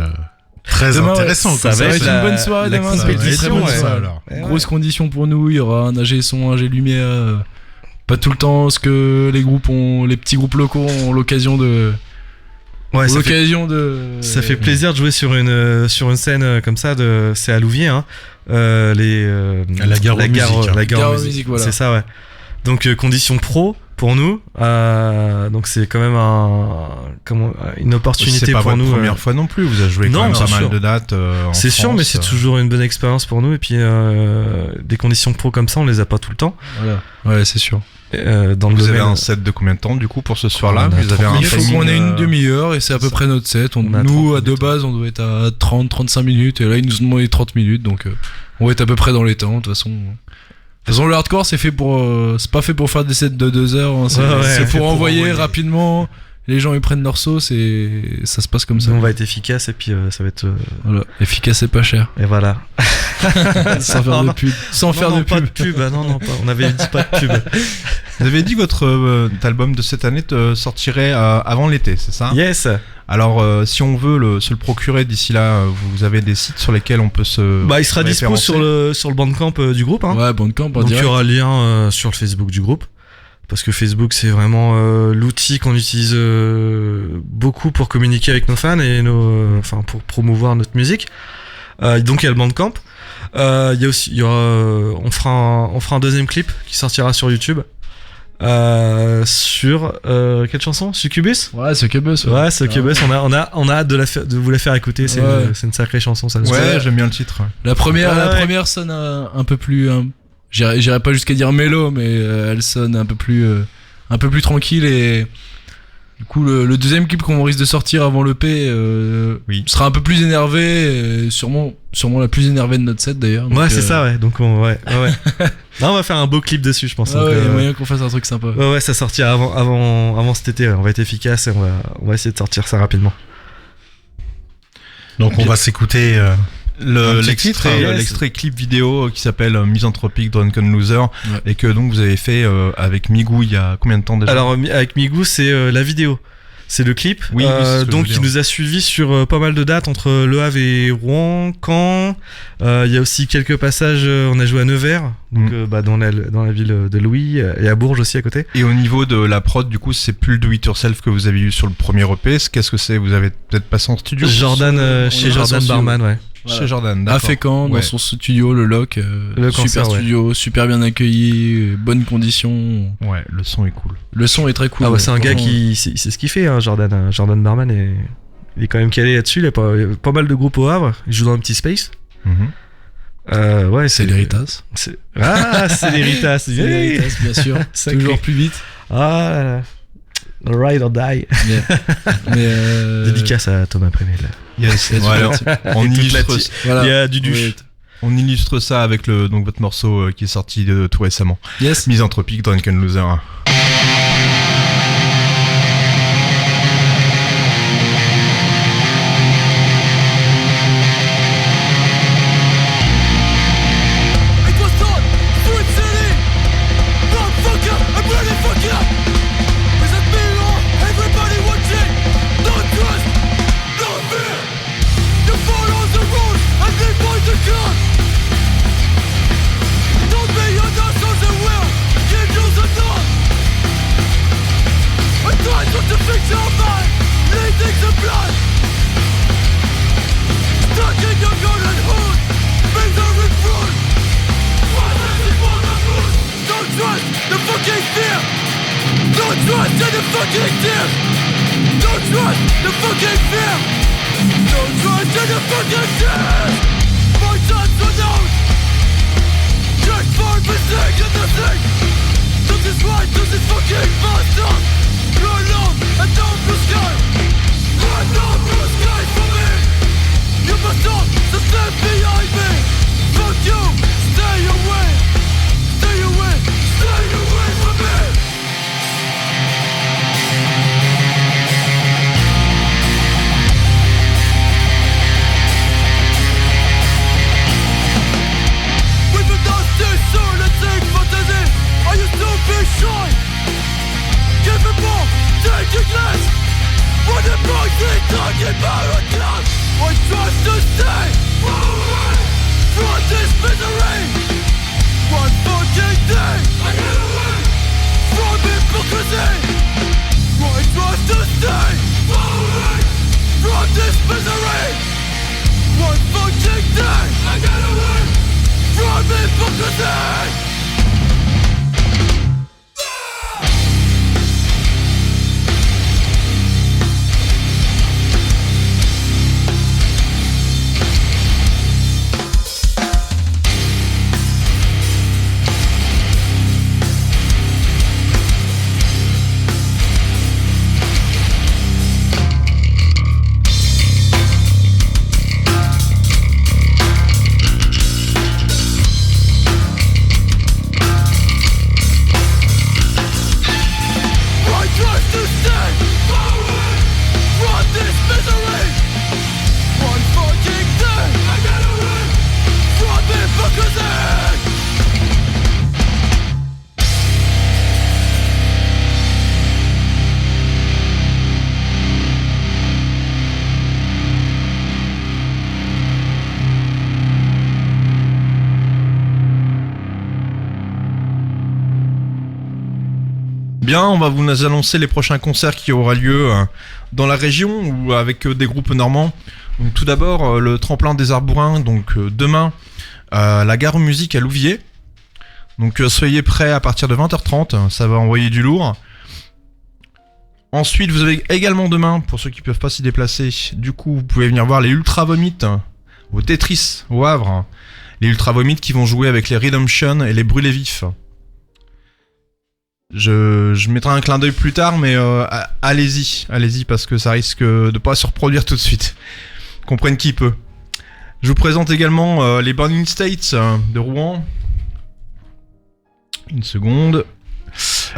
très Demain, ouais, intéressant. ça quoi. va va être être la- une bonne soirée la demain. Ça va être une très compétition, bonne ouais. soirée. alors. Ouais, Grosse condition pour nous. Il y aura un ingé son, ingé lumière. Pas tout le temps ce que les petits groupes locaux ont l'occasion de. Ouais, ça fait, l'occasion de. ça fait plaisir de jouer sur une scène comme ça. C'est à Louviers, hein. À la Gare aux Musiques, hein. La Gare Gare aux aux Musiques, Musiques, voilà. c'est ça, ouais. Donc condition pro pour nous. Donc c'est quand même une opportunité C'est pas pour votre nous. première fois non plus. Vous avez joué Non, quand même c'est pas mal sûr. de dates. En C'est sûr, France, mais c'est toujours une bonne expérience pour nous. Et puis des conditions pro comme ça, on les a pas tout le temps. Voilà. Ouais, c'est sûr. Dans le Vous avez domaine. un set de combien de temps du coup pour ce soir-là? On a Vous avez un Il faut timing, qu'on ait une euh, demi-heure et c'est à peu près notre set. On a 30 Nous, à minutes. de base, on doit être à 30-35 minutes et là, ils nous ont demandé 30 minutes donc on va être à peu près dans les temps. De toute façon, le hardcore, c'est fait pour. C'est pas fait pour faire des sets de 2 heures. Hein, c'est Ouais, ouais, c'est c'est pour pour envoyer envoyer. rapidement. Les gens ils prennent leur sauce et ça se passe comme ça. On va être efficace et puis ça va être. Voilà. Efficace et pas cher. Et voilà. Sans faire de pub. Sans faire de pas pub. de pub. Ah, non, pas. On avait dit pas de pub. Vous avez dit que votre album de cette année sortirait avant l'été, c'est ça? Yes. Alors, si on veut se le procurer d'ici là, vous avez des sites sur lesquels on peut se. Bah, il sera dispo référencer sur le Bandcamp du groupe. Hein. Ouais, Bandcamp en Donc il y direct. aura le lien sur le Facebook du groupe. Parce que Facebook, c'est vraiment l'outil qu'on utilise beaucoup pour communiquer avec nos fans et pour promouvoir notre musique. Donc il y a le Bandcamp. Il y a aussi, on fera un deuxième clip qui sortira sur YouTube. Sur quelle chanson? Succubus? Ouais, c'est Succubus. Ouais, Succubus. On a hâte de vous la faire écouter. C'est Ouais. c'est une sacrée chanson, ça. Ouais, j'aime bien le titre. La première, Ouais. sonne un peu plus. J'irais pas jusqu'à dire mélo, mais elle sonne un peu plus tranquille et du coup le deuxième clip qu'on risque de sortir avant l'EP Oui. sera un peu plus énervé, et sûrement la plus énervée de notre set d'ailleurs. Ouais, c'est ça, ouais. Donc ouais. Là, on va faire un beau clip dessus, je pense. Ah Donc, ouais, il y a moyen qu'on fasse un truc sympa. Ouais, ça sortira avant cet été. Ouais. On va être efficace et on va essayer de sortir ça rapidement. Donc on va s'écouter un petit titre, hein. l'extrait clip vidéo qui s'appelle Misanthropic Drunken Loser Ouais. et que donc vous avez fait avec Migou il y a combien de temps déjà? Alors, avec Migou, c'est la vidéo. C'est le clip. Oui, oui, c'est ce que donc, je veux il dire. nous a suivis sur pas mal de dates entre Le Havre et Rouen, Caen. Il y a aussi quelques passages. On a joué à Nevers, donc dans la ville de Louis, et à Bourges aussi à côté. Et au niveau de la prod, du coup, c'est plus le do it yourself que vous avez eu sur le premier EP. Qu'est-ce que c'est? Vous avez peut-être passé en studio? Jordan, On chez est Jordan passé en Barman, ouais. Voilà. Chez Jordan, À d'accord. Fécamp, dans Ouais. son studio, le Loc. Le Super concert, ouais. studio, super bien accueilli, bonnes conditions. Ouais, le son est cool. Le son est très cool. Ah bah ouais. c'est un gars Franchement, qui c'est ce qu'il fait, hein, Jordan. Jordan Barman il est quand même calé là-dessus. Il a pas mal de groupes au Havre. Il joue dans un petit space. Ouais, c'est l'héritage. Ah, c'est l'héritage. C'est l'héritage, bien sûr. Sacré. Toujours plus vite. Ah là là. Ride or die. Mais Dédicace à Thomas Prémel. Yes, Et voilà. On Et toute la illustre, team. voilà. Il y a du duche. Ouais. on illustre ça avec donc votre morceau qui est sorti tout récemment. Yes. Misanthropique, Drunken Loser. It was done through city. Motherfucker, I'm ready for you. Is it me or everybody watching? No trust, no fear. You follow the rules and live by the gun. Don't be under the will. Give you the dawn. I try not to fix your mind, leading the blood. Stuck in your golden hood, misery front. Don't trust the fucking fear. Don't trust in the fucking tears. Don't trust the fucking fear. Don't trust in the fucking tears. My thoughts are out. Just for mistake in the thing. Does this right, does this fucking monster. You're alone and no blue sky. You're no blue sky for me. You must not stand behind me. Fuck you, stay away. Stay away from me. With a nasty soul and sick fantasy, I used to be shy. Give it more, taking less. When the boys they talking about a class, I trust to stay from this misery. One fucking day I get away from hypocrisy. I trust to stay from this misery. One fucking day I get away from hypocrisy. I trust to stay from this misery. One fucking day I get away from hypocrisy. Bien, on va vous annoncer les prochains concerts qui aura lieu dans la région ou avec des groupes normands. Donc, tout d'abord, le tremplin des Arbourins, donc demain, la gare aux musiques à Louviers. Donc soyez prêts à partir de 20h30, ça va envoyer du lourd. Ensuite, vous avez également demain, pour ceux qui peuvent pas s'y déplacer, du coup, vous pouvez venir voir les Ultra Vomit au Tetris, au Havre. Les Ultra Vomit qui vont jouer avec les Redemption et les Brûlés Vifs. Je mettrai un clin d'œil plus tard, mais allez-y parce que ça risque de pas se reproduire tout de suite. Comprenne qui peut. Je vous présente également les Burning States de Rouen. Une seconde.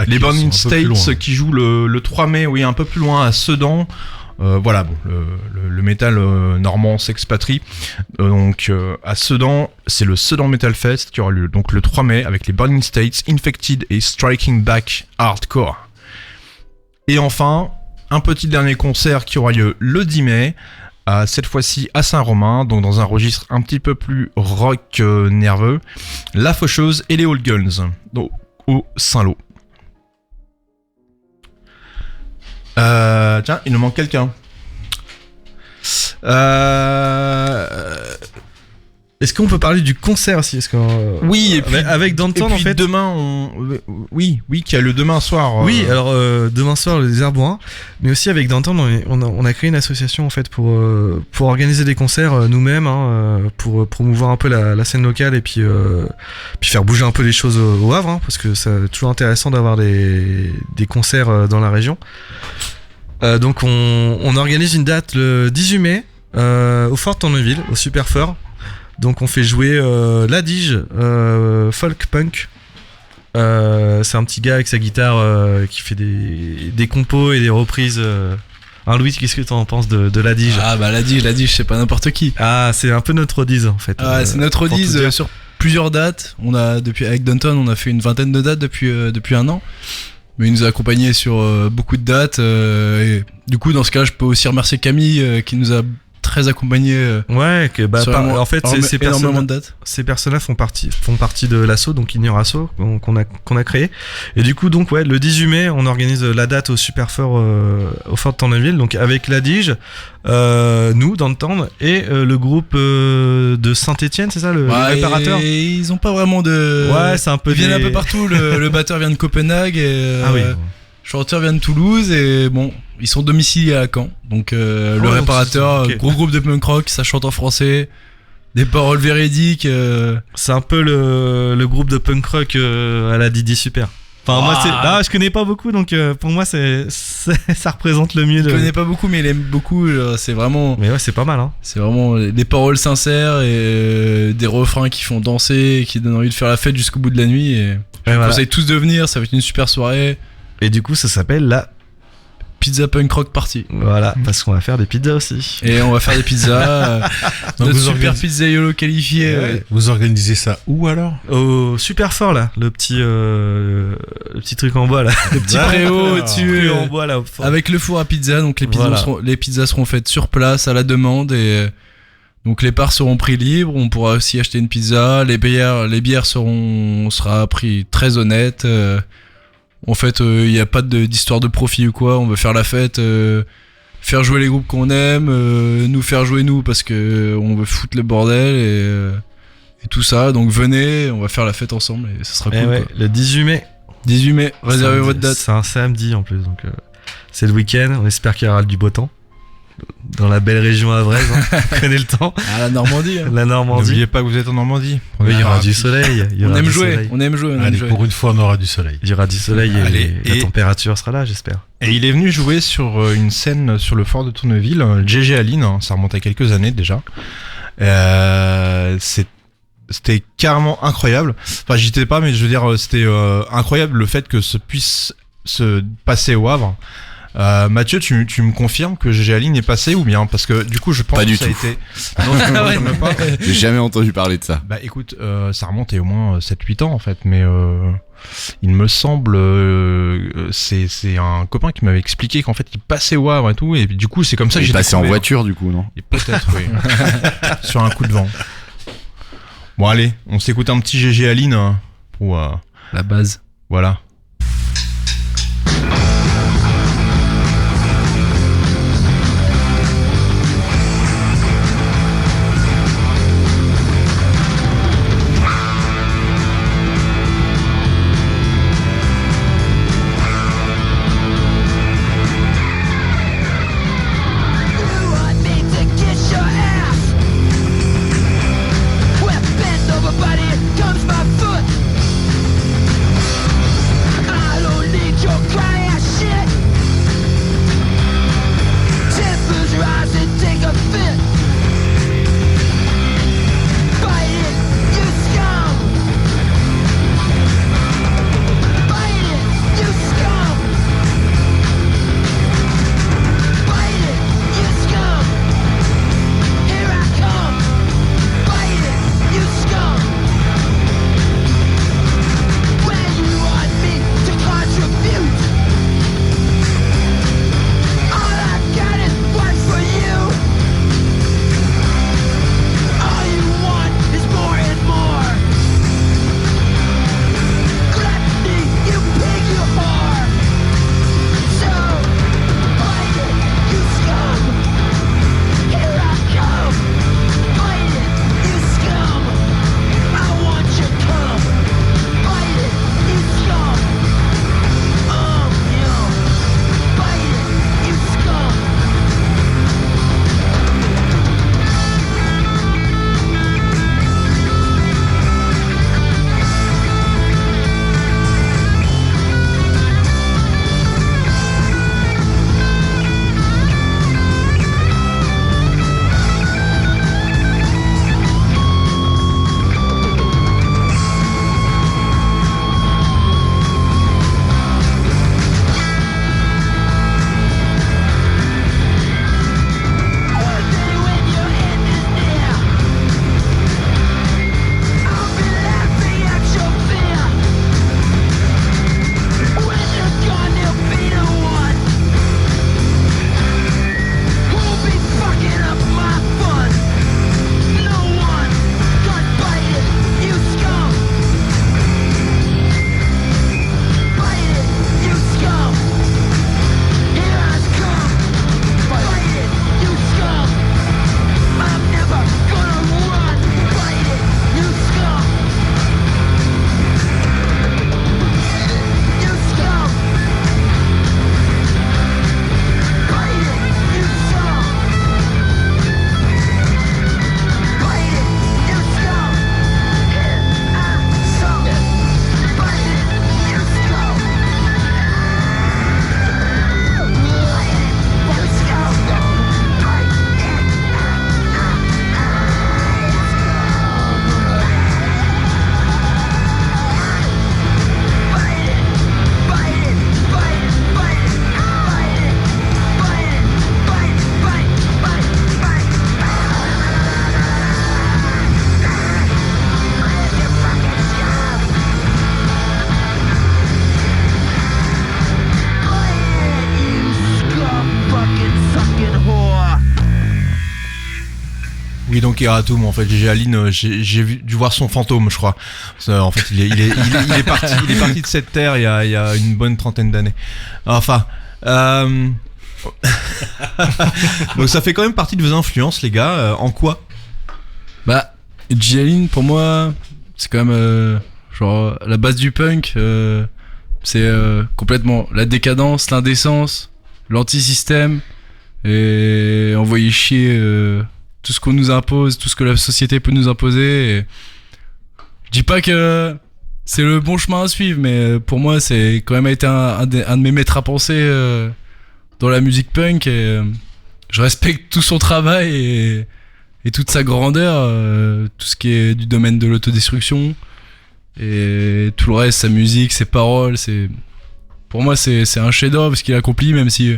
Les Burning States qui jouent le 3 mai, oui, un peu plus loin à Sedan. Voilà, bon, le métal normand s'expatrie. Donc à Sedan, c'est le Sedan Metal Fest qui aura lieu donc le 3 mai avec les Burning States, Infected et Striking Back Hardcore. Et enfin, un petit dernier concert qui aura lieu le 10 mai, cette fois-ci à Saint-Romain, donc dans un registre un petit peu plus rock nerveux, La Faucheuse et les Old Guns, donc au Saint-Lô. Tiens, il nous manque quelqu'un. Est-ce qu'on peut parler du concert aussi? Est-ce que, Oui, et puis avec Danton, et en puis fait. demain, oui, qu'il y a le demain soir. Oui, alors demain soir les Herbouins, mais aussi avec Danton, on a créé une association en fait pour organiser des concerts nous-mêmes, pour promouvoir un peu la scène locale et puis faire bouger un peu les choses au Havre, parce que c'est toujours intéressant d'avoir des concerts dans la région. Donc on organise une date le 18 mai au Fort Tourneville, au Super Fort. Donc on fait jouer Ladige, folk punk. C'est un petit gars avec sa guitare qui fait des compos et des reprises. Louis, qu'est-ce que t'en penses de Ladige? Ah bah Ladige, c'est pas n'importe qui. Ah, c'est un peu notre Rodiz en fait. C'est notre pour Rodiz tout dire. sur plusieurs dates. Avec Danton, on a fait une vingtaine de dates depuis un an. Mais il nous a accompagnés sur beaucoup de dates. Et du coup, dans ce cas, je peux aussi remercier Camille qui nous a très accompagné. Ouais, sur en fait, énormément de dates. ces personnes-là font partie de l'asso, donc Ignore Asso, qu'on a créé. Et du coup, donc, ouais, le 18 mai, on organise la date au Super Fort, au Fort de Tourneville, donc avec Ladige, nous, dans le temps, et le groupe de Saint-Etienne, c'est ça, le réparateur? Et ils ont pas vraiment de. Ouais, c'est un peu Ils viennent des- un peu partout. Le batteur vient de Copenhague et. Ah oui. Le chanteur vient de Toulouse et bon, ils sont domiciliés à Caen. Donc le donc réparateur, c'est- ok. gros groupe de punk rock, ça chante en français, des paroles véridiques. C'est un peu le groupe de punk rock à la Didi Super. Enfin, moi, je connais pas beaucoup, donc pour moi, ça représente le mieux Je de. connais pas beaucoup, mais il aime beaucoup. C'est vraiment Mais ouais, c'est pas mal, hein. des paroles sincères et des refrains qui font danser, et qui donnent envie de faire la fête jusqu'au bout de la nuit. Et je vous voilà. conseille tous de venir, ça va être une super soirée. Et du coup, ça s'appelle la. Pizza punk rock party. Voilà, parce qu'on va faire des pizzas aussi. Et on va faire des pizzas. Donc Notre vous super organisez- pizzaiolo qualifié. Vous organisez ça où alors? Au Super Fort, là, le petit truc en bois, là. Le petit préau au-dessus. En bois, là, au fort. Avec le four à pizza, donc Voilà. les pizzas seront faites sur place à la demande et donc les parts seront prix libre. On pourra aussi acheter une pizza. Les bières sera à prix très honnête. En fait, il n'y a pas d'histoire de profit ou quoi. On veut faire la fête, faire jouer les groupes qu'on aime, nous faire jouer nous parce que on veut foutre le bordel et tout ça. Donc venez, on va faire la fête ensemble et ça sera Eh cool. ouais, Quoi. le 18 mai. 18 mai, réservez Samedi. votre date. C'est un samedi en plus, donc c'est le week-end. On espère qu'il y aura du beau temps. Dans la belle région havraise, hein. On connaît le temps. À la Normandie. Hein. La Normandie. N'oubliez pas que vous êtes en Normandie. Oui, il y aura du soleil. Il y On aura aime du jouer, soleil. on aime jouer, on aime Allez, jouer. pour une fois, on aura du soleil. Il y aura du soleil Allez, et la et- température sera là, j'espère. Et il est venu jouer sur une scène sur le fort de Tourneville, GG Aline, hein, ça remonte à quelques années déjà. C'était carrément incroyable. Enfin, j'y étais pas, mais je veux dire, c'était incroyable le fait que ce puisse se passer au Havre. Mathieu, tu me confirmes que GG Aline est passé ou bien? Parce que du coup, je pense Pas que du ça tout. a été. Non, je ne confirme pas. J'ai jamais entendu parler de ça. Bah écoute, ça remonte à au moins 7-8 ans en fait, mais il me semble, c'est un copain qui m'avait expliqué qu'en fait il passait au Havre et tout, et du coup c'est comme ça que Il j'ai est passé en découvert. voiture du coup, non? Et peut-être, oui. Sur un coup de vent. Bon allez, on s'écoute un petit GG Aline hein, pour La base. voilà. You want me to kiss your ass? Well, bend over, buddy. Comes my foot. Oui, donc Eratum, en fait, Gégé Aline, j'ai dû voir son fantôme, je crois. En fait, il est parti de cette terre il y a une bonne trentaine d'années. Enfin, donc ça fait quand même partie de vos influences, les gars. En quoi? Bah, J-Aline, pour moi, c'est quand même genre la base du punk. C'est complètement la décadence, l'indécence, l'anti-système et envoyer chier tout ce qu'on nous impose, tout ce que la société peut nous imposer. Et je dis pas que c'est le bon chemin à suivre, mais pour moi, c'est quand même été un de mes maîtres à penser dans la musique punk. Et je respecte tout son travail et toute sa grandeur, tout ce qui est du domaine de l'autodestruction et tout le reste, sa musique, ses paroles, pour moi c'est un chef-d'œuvre ce qu'il accomplit, même si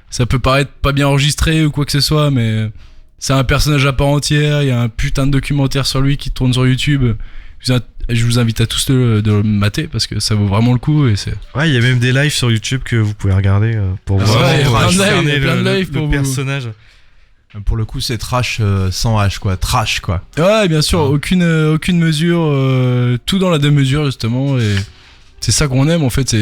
ça peut paraître pas bien enregistré ou quoi que ce soit, mais c'est un personnage à part entière. Il y a un putain de documentaire sur lui qui tourne sur YouTube. Je vous invite à tous de le mater parce que ça vaut vraiment le coup. Et c'est... Ouais, il y a même des lives sur YouTube que vous pouvez regarder pour Ah voir ouais, il y a plein de lives, cerner il y a plein de lives pour le vous. personnage. Pour le coup, c'est trash sans H, quoi. Trash, quoi. Ouais, bien sûr, aucune mesure, tout dans la démesure justement, et c'est ça qu'on aime en fait.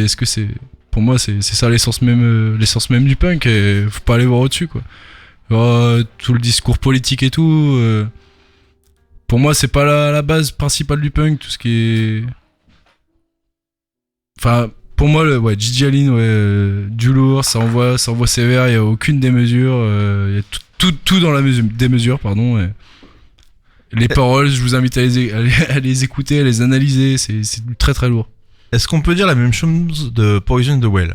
Pour moi, c'est ça l'essence même du punk, et faut pas aller voir au-dessus, quoi. Tout le discours politique et tout, pour moi, c'est pas la base principale du punk, tout ce qui est. Enfin, pour moi, Gigi Allen, du lourd, ça envoie sévère, il y a aucune démesure, il y a tout dans la démesure, pardon. Et les paroles, je vous invite à les écouter, à les analyser, c'est très très lourd. Est-ce qu'on peut dire la même chose de Poison the Well?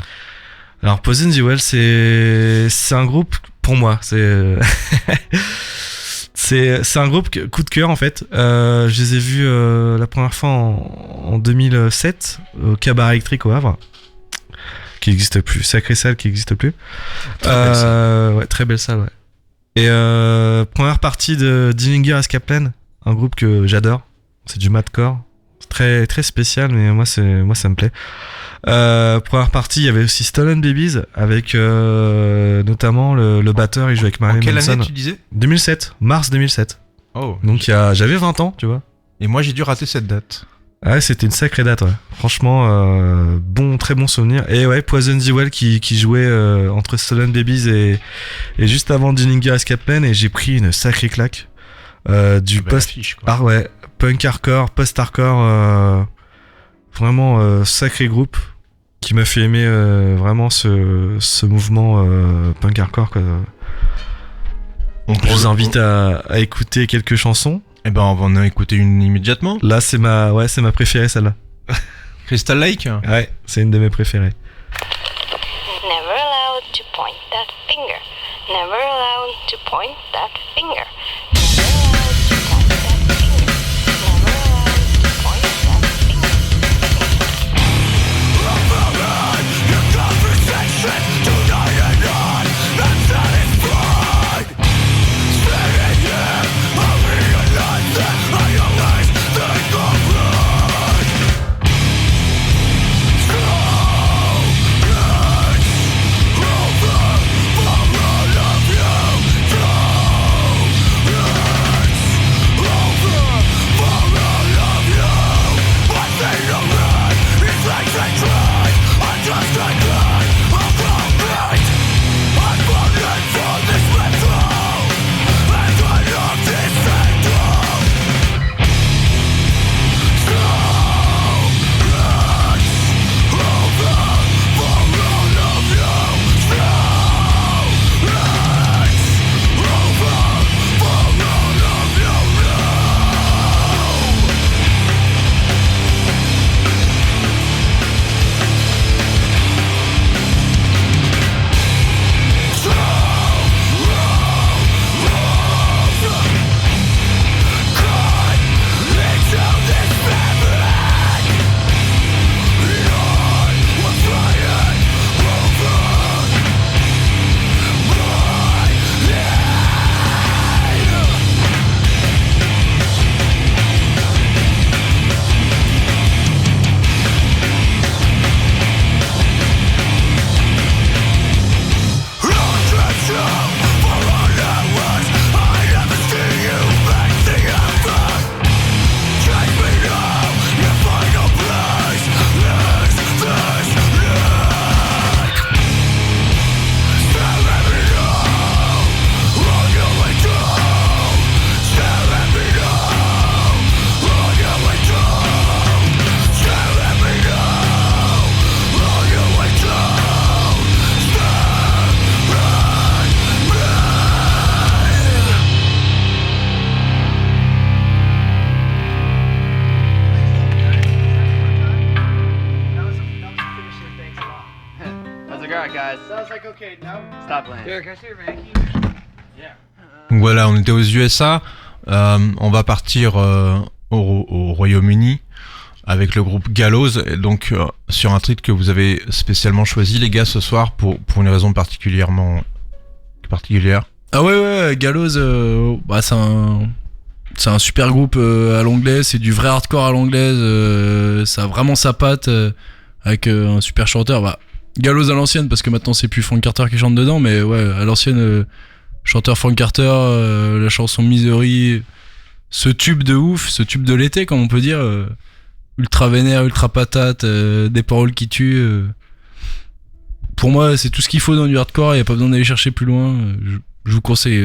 Alors Poison the Well, c'est un groupe, pour moi, c'est un groupe coup de cœur en fait. Je les ai vus la première fois en 2007 au Cabaret Électrique au Havre, qui n'existe plus, sacrée salle qui n'existe plus. Ouais, très belle salle, ouais. Et première partie de Dillinger Escape Plan, un groupe que j'adore, c'est du madcore, c'est très très spécial, mais moi ça me plaît. Première partie, il y avait aussi Stolen Babies avec notamment le batteur, il joue avec Marilyn Manson. Quelle année tu disais? 2007, mars 2007. Oh. Donc j'avais 20 ans, tu vois. Et moi j'ai dû rater cette date. Ouais, c'était une sacrée date, ouais. Franchement, très bon souvenir. Et ouais, Poison the Well qui jouait entre Stolen Babies et juste avant Dillinger Escape Plan, et j'ai pris une sacrée claque du punk hardcore, post-hardcore, vraiment sacré groupe qui m'a fait aimer vraiment ce mouvement punk hardcore, quoi. On vous invite à écouter quelques chansons. Eh ben, on va en écouter une immédiatement. Là, c'est ma préférée, celle-là. Crystal Lake? Ouais, c'est une de mes préférées. Never allowed to point that finger. Never allowed to point that finger. Never Donc voilà, on était aux USA. On va partir au Royaume-Uni avec le groupe Gallows. Et donc sur un titre que vous avez spécialement choisi, les gars, ce soir pour une raison particulière. Ah ouais, Gallows, bah c'est un super groupe à l'anglaise, c'est du vrai hardcore à l'anglaise, ça a vraiment sa patte avec un super chanteur. Bah, Gallows à l'ancienne parce que maintenant c'est plus Frank Carter qui chante dedans, mais ouais, à l'ancienne chanteur Frank Carter, la chanson Misery, ce tube de ouf, ce tube de l'été comme on peut dire, ultra vénère, ultra patate, des paroles qui tuent. Pour moi c'est tout ce qu'il faut dans du hardcore, il y a pas besoin d'aller chercher plus loin. Je vous conseille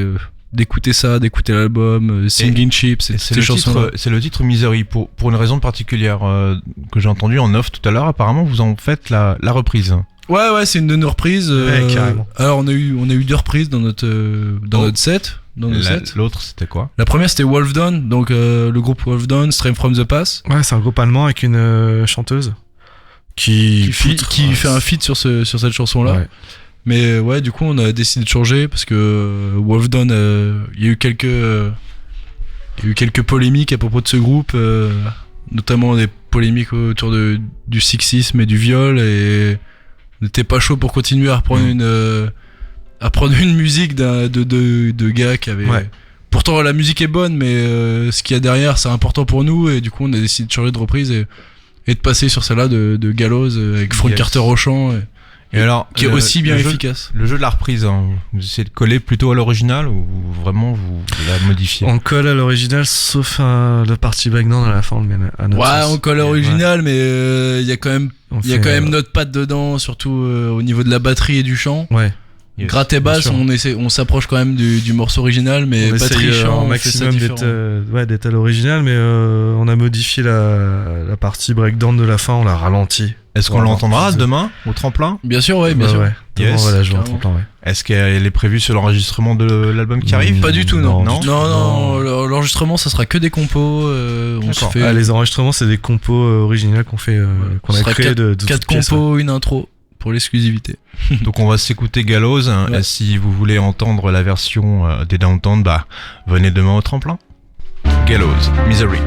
d'écouter ça, d'écouter l'album, Singing Chips, c'est le titre Misery pour une raison particulière que j'ai entendu en off tout à l'heure. Apparemment vous en faites la reprise. Ouais, c'est une de nos reprises. Carrément. Alors on a eu 2 reprises dans notre set. L'autre c'était quoi? La première c'était Wolf Dawn, donc le groupe Wolf Dawn, Stream from the Past. Ouais, c'est un groupe allemand avec une chanteuse qui fait un feat sur cette chanson là. Ouais. Mais ouais, du coup on a décidé de changer parce que Wolf Dawn, il y a eu quelques polémiques à propos de ce groupe, notamment des polémiques autour du sexisme et du viol, et on n'était pas chaud pour continuer à reprendre une musique de gars qui avait. Ouais. Pourtant la musique est bonne, mais ce qu'il y a derrière c'est important pour nous, et du coup on a décidé de changer de reprise et de passer sur celle-là de Gallows avec Frank Carter au chant. Et alors, qui est aussi bien efficace. Le jeu de la reprise, hein, vous essayez de coller plutôt à l'original ou vraiment vous la modifiez? On colle à l'original sauf le party breakdown à la fin, on le met à notre Ouais, sauce. on colle à l'original, mais il y a quand même notre patte dedans, surtout au niveau de la batterie et du chant. Ouais. Yes, Gratte et basse, on s'approche quand même du morceau original, mais on batterie essaye chant, au on fait ça maximum différent. d'être à l'original, mais on a modifié la partie breakdown de la fin, on l'a ralenti. Est-ce qu'on l'entendra demain au tremplin? Bien sûr, ouais, bien sûr. Ouais. Demain, Yes, on va la jouer en carrément. tremplin, ouais. Est-ce qu'elle est prévue sur l'enregistrement de l'album qui arrive? Pas du tout, non. Non, Non, l'enregistrement, ça sera que des compos. On se D'accord. fait Ah, les enregistrements, c'est des compos originales qu'on fait, qu'on Ce a sera créé de 4 toutes pièces, compos, une intro pour l'exclusivité. Donc on va s'écouter Gallows. Ouais. Et si vous voulez entendre la version des Downtown, bah venez demain au tremplin. Gallows, Misery.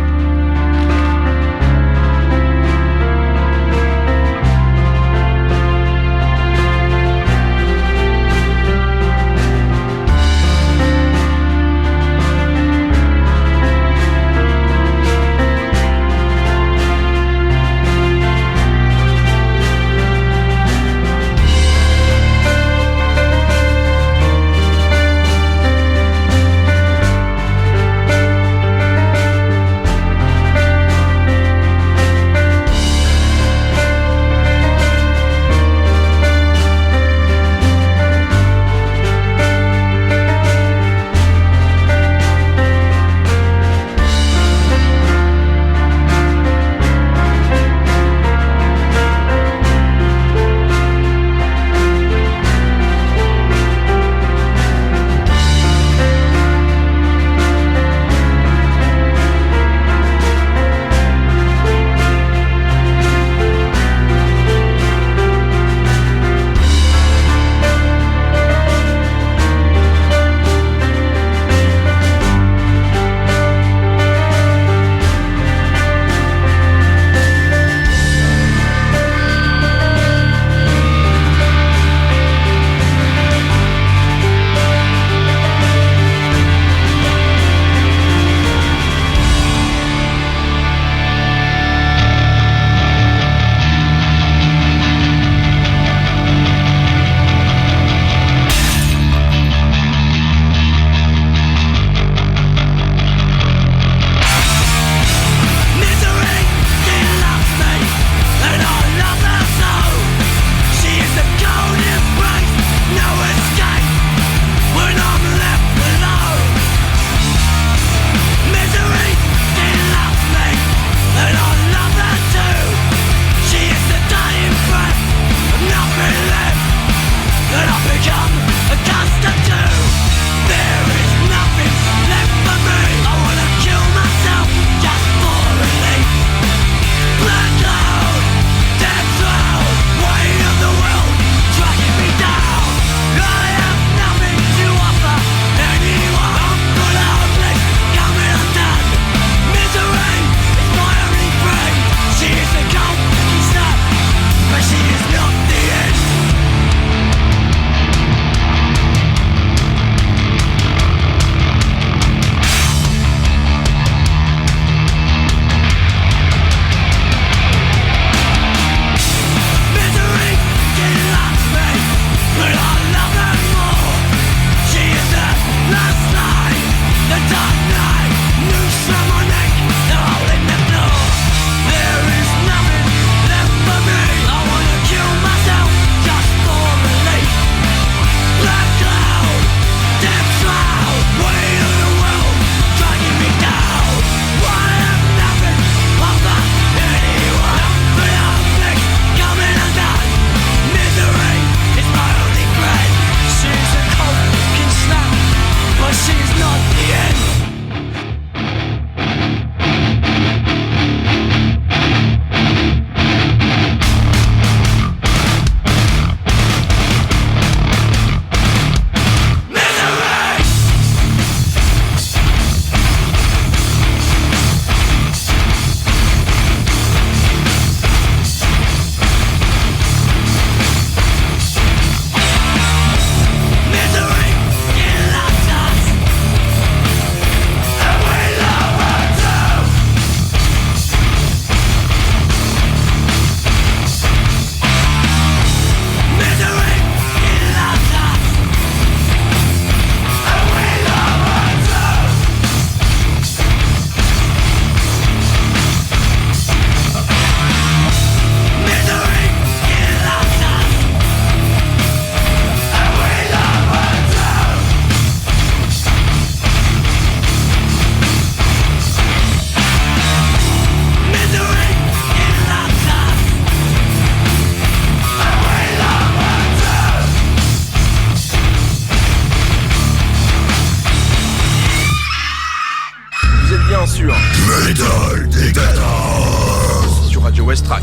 Metal Dictators sur Radio West Track.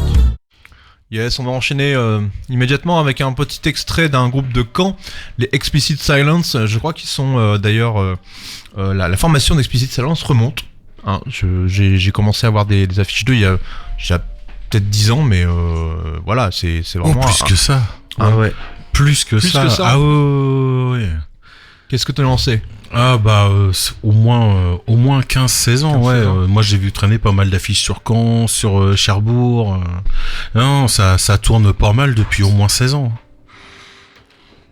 Yes, on va enchaîner immédiatement avec un petit extrait d'un groupe de Caen, les Explicit Silence. Je crois qu'ils sont d'ailleurs... la formation d'Explicit Silence remonte. Hein, j'ai commencé à voir des affiches d'eux il y a peut-être 10 ans, mais voilà, c'est vraiment... plus que ça. Ouais. Plus que ça. Ah ouais. Qu'est-ce que tu as lancé? Ah bah au moins 15-16 ans, ouais. Moi j'ai vu traîner pas mal d'affiches sur Caen, sur Cherbourg. Non, ça tourne pas mal depuis au moins 16 ans.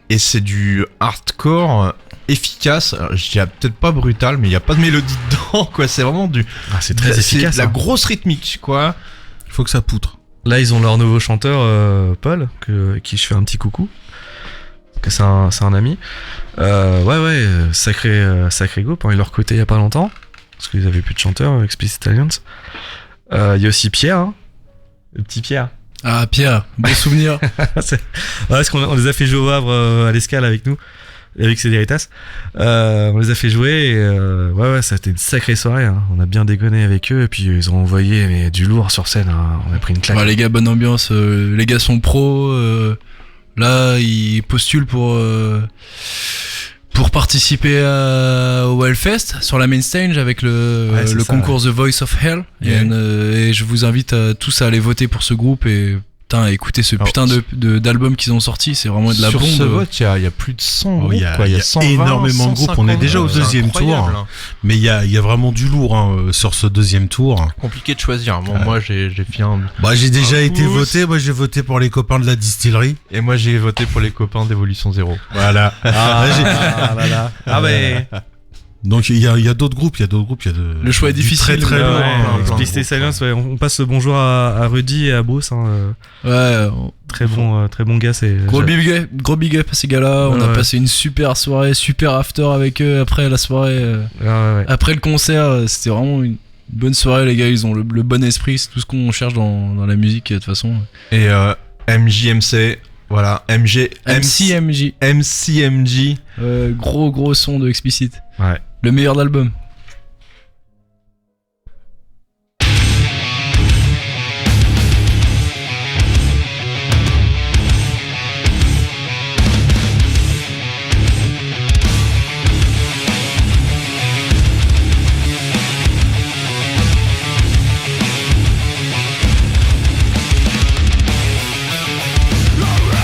Et c'est du hardcore efficace. Alors, je dirais peut-être pas brutal, mais il y a pas de mélodie dedans, quoi. C'est vraiment du... Ah, c'est très efficace. C'est de la grosse rythmique, quoi. Il faut que ça poutre. Là, ils ont leur nouveau chanteur, Paul, qui je fais un petit coucou. Que c'est un ami. Ouais, sacré groupe. Hein. Ils l'ont recruté il y a pas longtemps. Parce qu'ils avaient plus de chanteur, Explicit Silence. Il y a aussi Pierre, hein. Le petit Pierre. Ah, Pierre, bon souvenir. Parce qu'on les a fait jouer au Havre à l'Escale avec nous, avec Cédéritas. On les a fait jouer et ouais, ça a été une sacrée soirée. Hein. On a bien déconné avec eux et puis ils ont envoyé du lourd sur scène. Hein. On a pris une claque. Ouais, les gars, bonne ambiance. Les gars sont pros. Là, ils postulent pour participer au Hellfest sur la main stage avec le concours The Voice of Hell. Yeah. Et je vous invite tous à aller voter pour ce groupe et écouter ce putain d'album qu'ils ont sorti. C'est vraiment de la bombe. Sur ce vote, il y a plus de 100 groupes. Il y a 120, énormément de groupes. On est déjà au deuxième tour. Incroyable. Mais il y a vraiment du lourd sur ce deuxième tour. Compliqué de choisir. Bon, moi, j'ai fait un... Bah, j'ai déjà été pouce. voté. Moi, j'ai voté pour les copains de la distillerie. Et moi, j'ai voté pour les copains d'Evolution Zéro. Voilà. Ah ouais. Donc il y a d'autres groupes, Le choix est du difficile, très très mais lourd. ouais, hein. Explicit Silence, ouais, on passe le bonjour à Rudy et à Bruce. Hein, Ouais. très bon gars, c'est. Gros big up à ces gars-là. On a passé une super soirée, super after avec eux après la soirée. Ouais. Après le concert, c'était vraiment une bonne soirée, les gars. Ils ont le bon esprit, c'est tout ce qu'on cherche dans la musique de toute façon. Et MJMC, voilà, MCMJ. MCMJ. Gros son de Explicit. Ouais. Le meilleur de l'album. Remember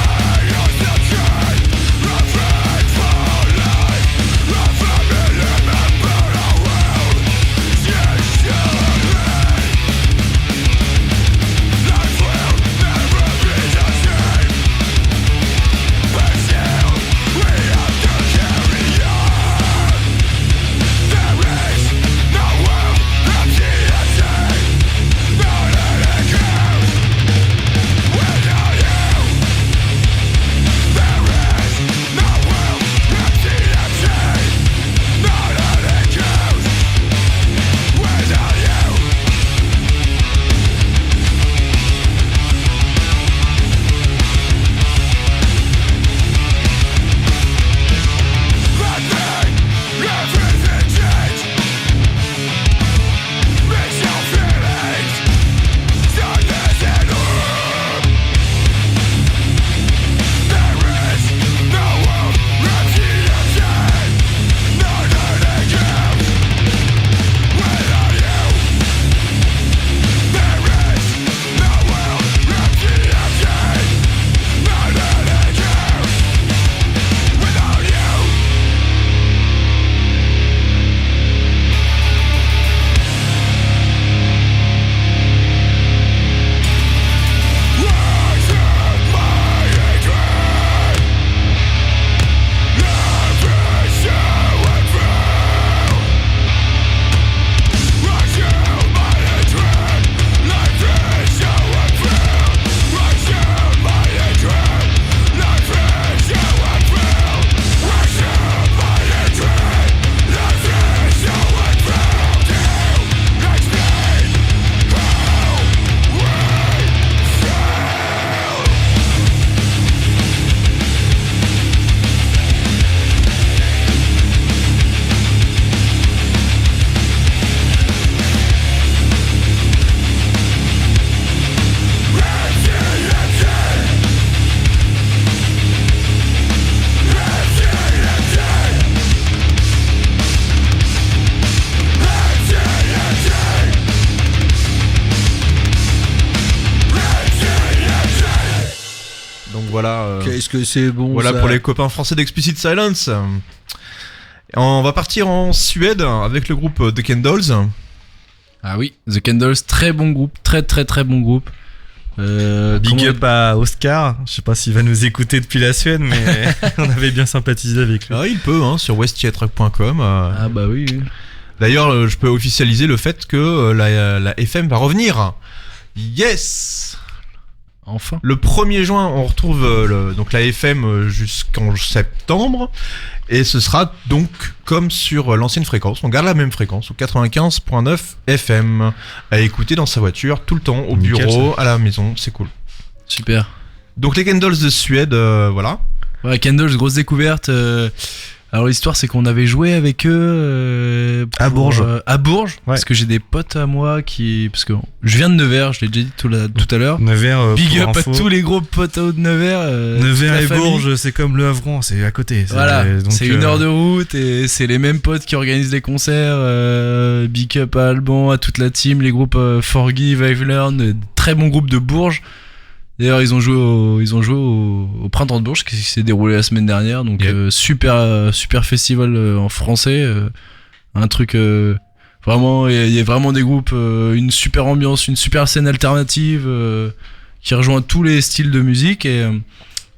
Voilà. Qu'est-ce que c'est bon Voilà ça. pour les copains français d'Explicit Silence. On va partir en Suède avec le groupe The Candles. Ah oui, The Candles, très bon groupe, très très très bon groupe. Big up à Oscar. Je sais pas s'il va nous écouter depuis la Suède, mais on avait bien sympathisé avec lui. Ah, il peut, hein, sur westyetrock.com. Ah bah oui. D'ailleurs, je peux officialiser le fait que la FM va revenir. Yes! Enfin. Le 1er juin, on retrouve donc la FM jusqu'en septembre. Et ce sera donc comme sur l'ancienne fréquence. On garde la même fréquence, au 95.9 FM. À écouter dans sa voiture, tout le temps, au Nickel, bureau, à la maison, c'est cool. Super. Donc les Candles de Suède, voilà. Ouais, Candles, grosse découverte. Alors l'histoire c'est qu'on avait joué avec eux À Bourges. À Bourges, Ouais. parce que j'ai des potes à moi parce que je viens de Nevers, je l'ai déjà dit tout à l'heure. Nevers, Big pour up info. à tous les gros potes à haut de Nevers. Nevers toute la et famille. Bourges, c'est comme le Havron, c'est à côté. Voilà, donc, c'est 1 heure de route et c'est les mêmes potes qui organisent les concerts. Big up à Alban, à toute la team, les groupes Forgive, I've Learned, très bon groupe de Bourges. D'ailleurs, ils ont joué au Printemps de Bourges qui s'est déroulé la semaine dernière, donc Yep. super festival en français, un truc vraiment, il y a vraiment des groupes, une super ambiance, une super scène alternative qui rejoint tous les styles de musique et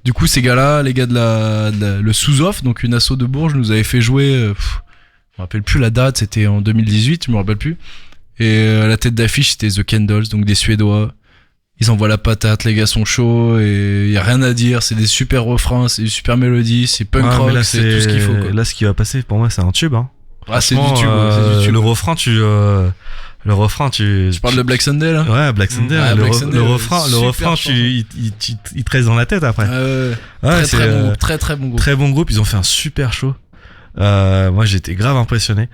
du coup ces gars-là, les gars de le Sous-Off, donc une asso de Bourges, nous avaient fait jouer, je me rappelle plus la date, c'était en 2018, je me rappelle plus, et à la tête d'affiche c'était The Candles, donc des Suédois. Ils envoient la patate, les gars sont chauds et y a rien à dire, c'est des super refrains, c'est des super mélodies, c'est punk Ouais, mais rock, là, c'est tout ce qu'il faut quoi. Là, ce qui va passer, pour moi, c'est un tube. Hein. Ah, c'est du Franchement, tube, ouais, c'est du tube. Le refrain, tu. Je parle de Black Sunday là. Ouais, Black Sunday. Ouais, le, Black re- Sunday, le ouais, refrain, super chanson. il te reste dans la tête après. Ouais, Ouais, c'est très bon groupe, très bon groupe. très bon groupe. Ils ont fait un super show. Moi, j'étais grave impressionné.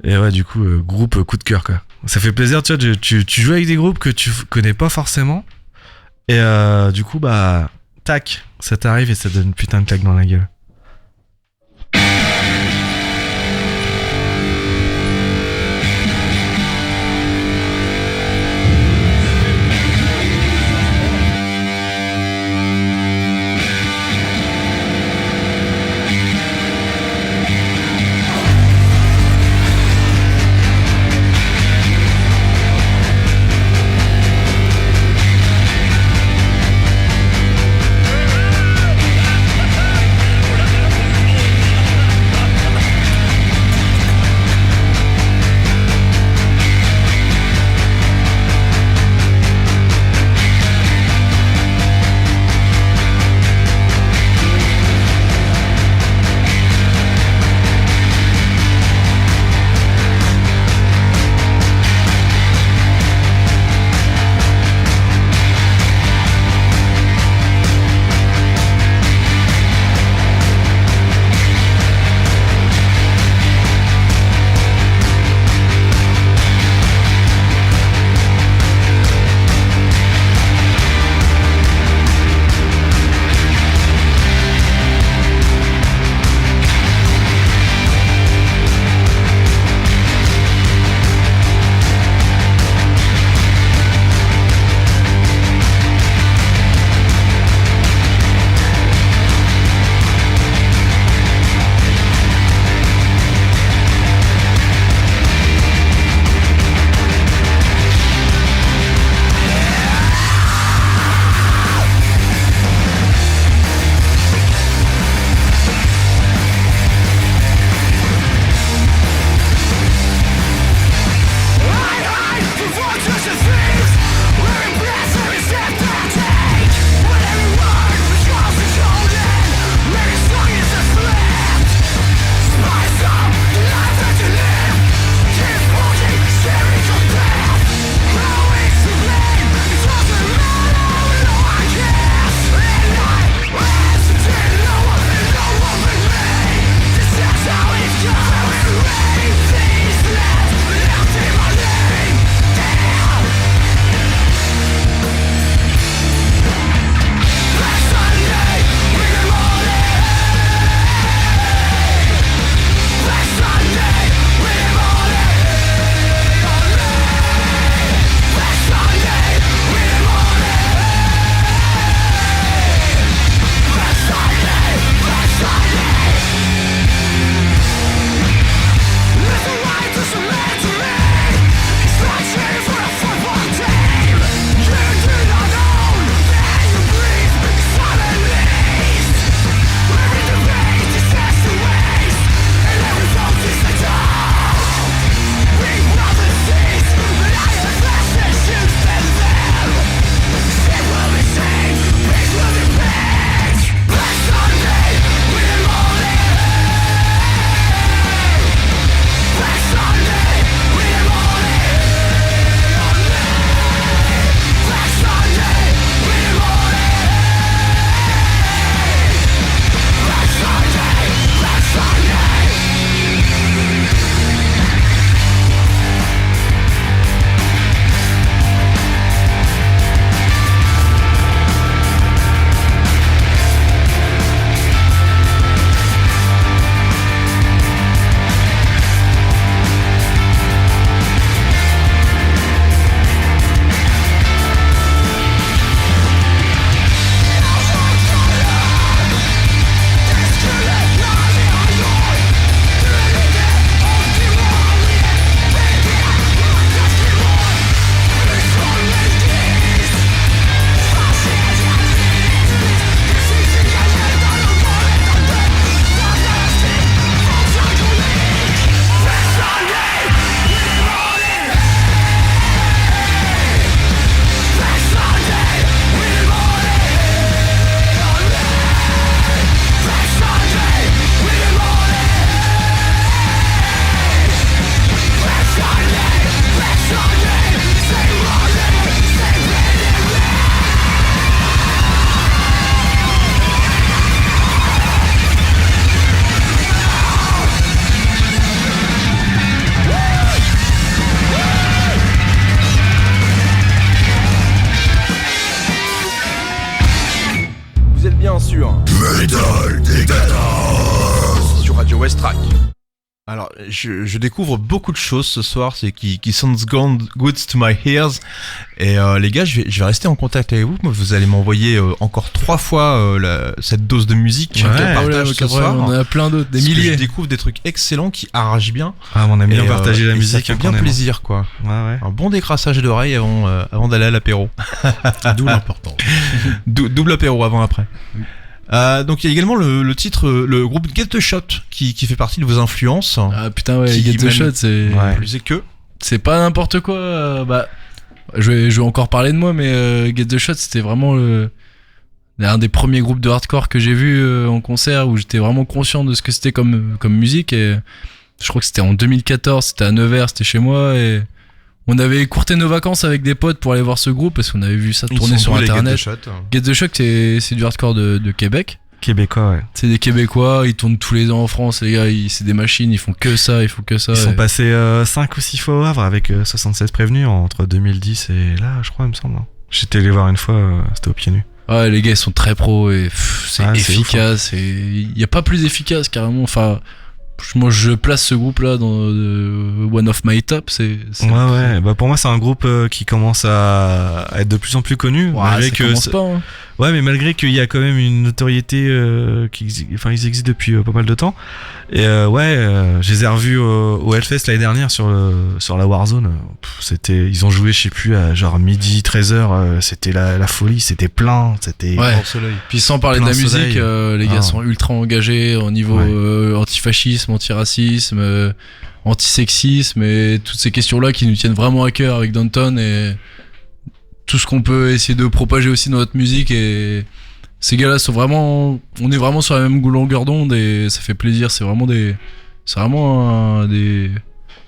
Et ouais, du coup, groupe coup de cœur quoi. Ça fait plaisir, tu vois. Tu joues avec des groupes que tu connais pas forcément. Et du coup, bah, tac, ça t'arrive et ça donne une putain de claque dans la gueule. We're West Track. Alors, je découvre beaucoup de choses ce soir, c'est qui sounds good to my ears. Et les gars, je vais rester en contact avec vous. Vous allez m'envoyer encore 3 fois cette dose de musique qu'on partage ce soir. On en a plein d'autres, des Parce que milliers. je découvre des trucs excellents qui arrachent bien. Ah, on aime bien Et, partager la et musique. ça fait bien plaisir, quoi. Ouais. Un bon décrassage d'oreilles avant d'aller à l'apéro. D'où l'important. Double apéro avant-après. Donc il y a également le titre, le groupe Get the Shot qui fait partie de vos influences. Ah putain, ouais, Qui Get the même- Shot, c'est. Ouais. Plus et que. C'est pas n'importe quoi. Bah, je vais encore parler de moi, mais Get the Shot, c'était vraiment un des premiers groupes de hardcore que j'ai vu en concert où j'étais vraiment conscient de ce que c'était comme musique. Et je crois que c'était en 2014, c'était à Nevers, c'était chez moi. Et on avait écourté nos vacances avec des potes pour aller voir ce groupe parce qu'on avait vu ça tourner sur internet. Get the Shot, c'est du hardcore de Québec. Québécois, ouais. C'est des Québécois, ils tournent tous les ans en France, les gars, c'est des machines, ils font que ça. Ils sont passés 5 ou 6 fois au Havre avec 76 prévenus entre 2010 et là, je crois, il me semble. J'étais allé voir une fois, c'était au pied nu. Ouais, les gars, ils sont très pros et c'est Ouais, c'est efficace. Et il y a pas plus efficace carrément. Enfin, moi, je place ce groupe-là dans one of my top. Ouais. Bah pour moi, c'est un groupe qui commence à être de plus en plus connu. Ouais, malgré ça que commence pas. Hein. Ouais, mais malgré qu'il y a quand même une notoriété enfin ils existent depuis pas mal de temps. Et je les ai revus au Hellfest l'année dernière sur la Warzone. Ils ont joué, je sais plus, à genre midi 13h, c'était la folie, c'était plein, c'était Ouais. Au soleil. Puis sans parler de Plein la musique, soleil. les gars Ah. sont ultra engagés au niveau antifascisme, antiracisme, antisexisme et toutes ces questions-là qui nous tiennent vraiment à cœur avec Danton et tout ce qu'on peut essayer de propager aussi dans notre musique. Et ces gars-là sont vraiment, on est vraiment sur la même longueur d'onde et ça fait plaisir. C'est vraiment des,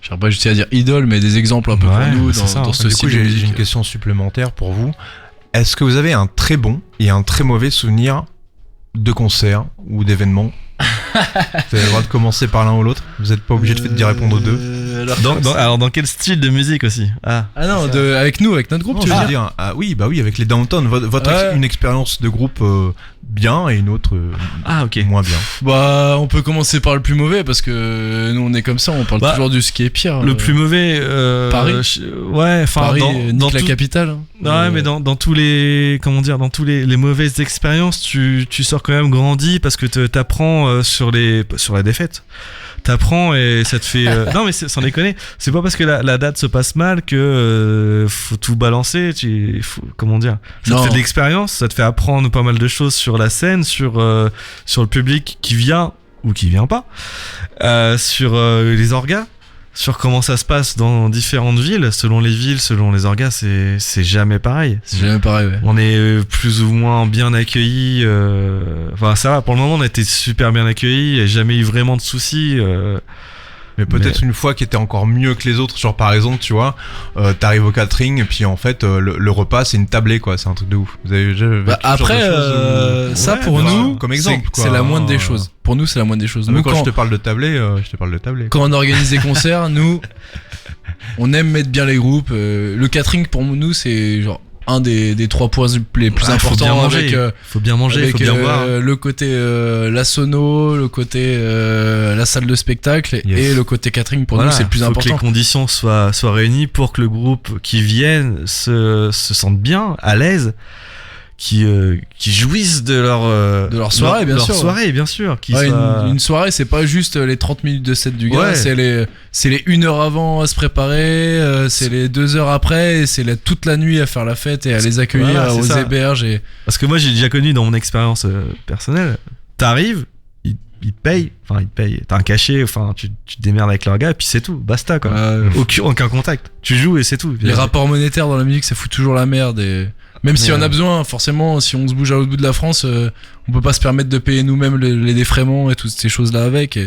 je sais pas juste à dire idoles, mais des exemples un peu Ouais, pour nous mais c'est dans, ça, dans hein. ce Du coup, style de j'ai musique. une question supplémentaire pour vous. Est-ce que vous avez un très bon et un très mauvais souvenir de concert ou d'événement? Vous avez le droit de commencer par l'un ou l'autre. Vous n'êtes pas obligé d'y répondre aux deux. alors dans quel style de musique aussi? Ah non, avec nous, avec notre groupe, Non, tu je veux veux dire? dire, oui, avec les Downtown. Ouais. Une expérience de groupe bien et une autre Ah, ok. moins bien. Bah, on peut commencer par le plus mauvais parce que nous on est comme ça, on parle Bah, toujours de ce qui est pire. Le plus mauvais, Paris. Ouais, enfin Paris, dans nique la tout- capitale. Hein. Ouais, mais dans tous les, comment dire, dans tous les mauvaises expériences, tu sors quand même grandi parce que t'apprends sur la défaite. T'apprends et ça te fait. Non, mais sans déconner, c'est pas parce que la date se passe mal que faut tout balancer. Comment dire, ça Non. te fait de l'expérience, ça te fait apprendre pas mal de choses sur la scène, sur le public qui vient ou qui vient pas, sur les orgas. Sur comment ça se passe dans différentes villes, selon les orgas, c'est jamais pareil. C'est jamais pareil, ouais. On est plus ou moins bien accueillis. Enfin, ça va, pour le moment, on a été super bien accueillis. Il n'y a jamais eu vraiment de soucis. Mais peut-être une fois qui était encore mieux que les autres. Genre par exemple, tu vois, t'arrives au catering et puis en fait le repas c'est une tablée quoi. C'est un truc de ouf. Vous avez déjà vécu Bah, ce genre de après, choses, ça Ouais, pour voilà, nous, comme exemple, c'est quoi. la moindre des choses. Pour nous, c'est la moindre des choses. Mais Nous, quand je te parle de tablée, je te parle de tablée. quand on organise des concerts, nous, on aime mettre bien les groupes. Le catering pour nous, c'est genre un des 3 points les plus Ah, faut bien importants manger. avec. Faut bien manger, Avec faut bien boire. le côté la sono, le côté la salle de spectacle Yes. et le côté catering pour Voilà, nous c'est le plus faut important. que les conditions soient réunies pour que le groupe qui vienne se sente bien, à l'aise, qui jouissent de leur soirée, bien sûr. soirée, bien sûr. Qui Ouais, soit... une soirée c'est pas juste les 30 minutes de set du gars, Ouais. c'est les 1 heure avant à se préparer, c'est les 2 heures après et c'est toute la nuit à faire la fête et à les accueillir Voilà, c'est aux ça. héberges et Parce que moi, j'ai déjà connu dans mon expérience personnelle. T'arrives, ils te payent, t'as un cachet, enfin, tu te démerdes avec leur gars, et puis c'est tout, basta quoi. Aucun contact. Tu joues et c'est tout. les rapports monétaires dans la musique ça fout toujours la merde et même si Mais, on a besoin, forcément, si on se bouge à l'autre bout de la France, on peut pas se permettre de payer nous-mêmes les défraiements et toutes ces choses-là avec.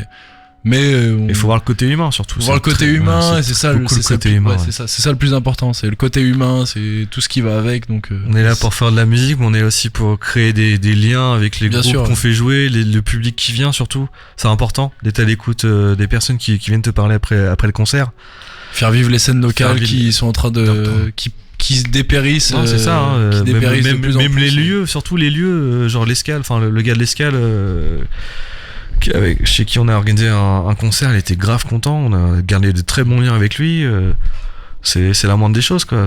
Mais il faut voir le côté humain surtout. faut voir le côté humain, et c'est ça, beaucoup le côté humain. ouais, c'est ça le plus important, c'est le côté humain, c'est tout ce qui va avec. Donc on est là pour faire de la musique, mais on est aussi pour créer des liens avec les Bien groupes sûr, qu'on ouais. fait jouer, le public qui vient surtout. C'est important d'être à l'écoute des personnes qui viennent te parler après le concert. faire vivre les scènes locales Faire vivre- qui sont en train de qui se dépérissent. Non, c'est ça, hein, qui dépérissent de même plus en même plus. les lieux, surtout les lieux, genre l'escale, enfin le gars de l'escale, chez qui on a organisé un concert, il était grave content. On a gardé de très bons liens avec lui. C'est la moindre des choses, quoi.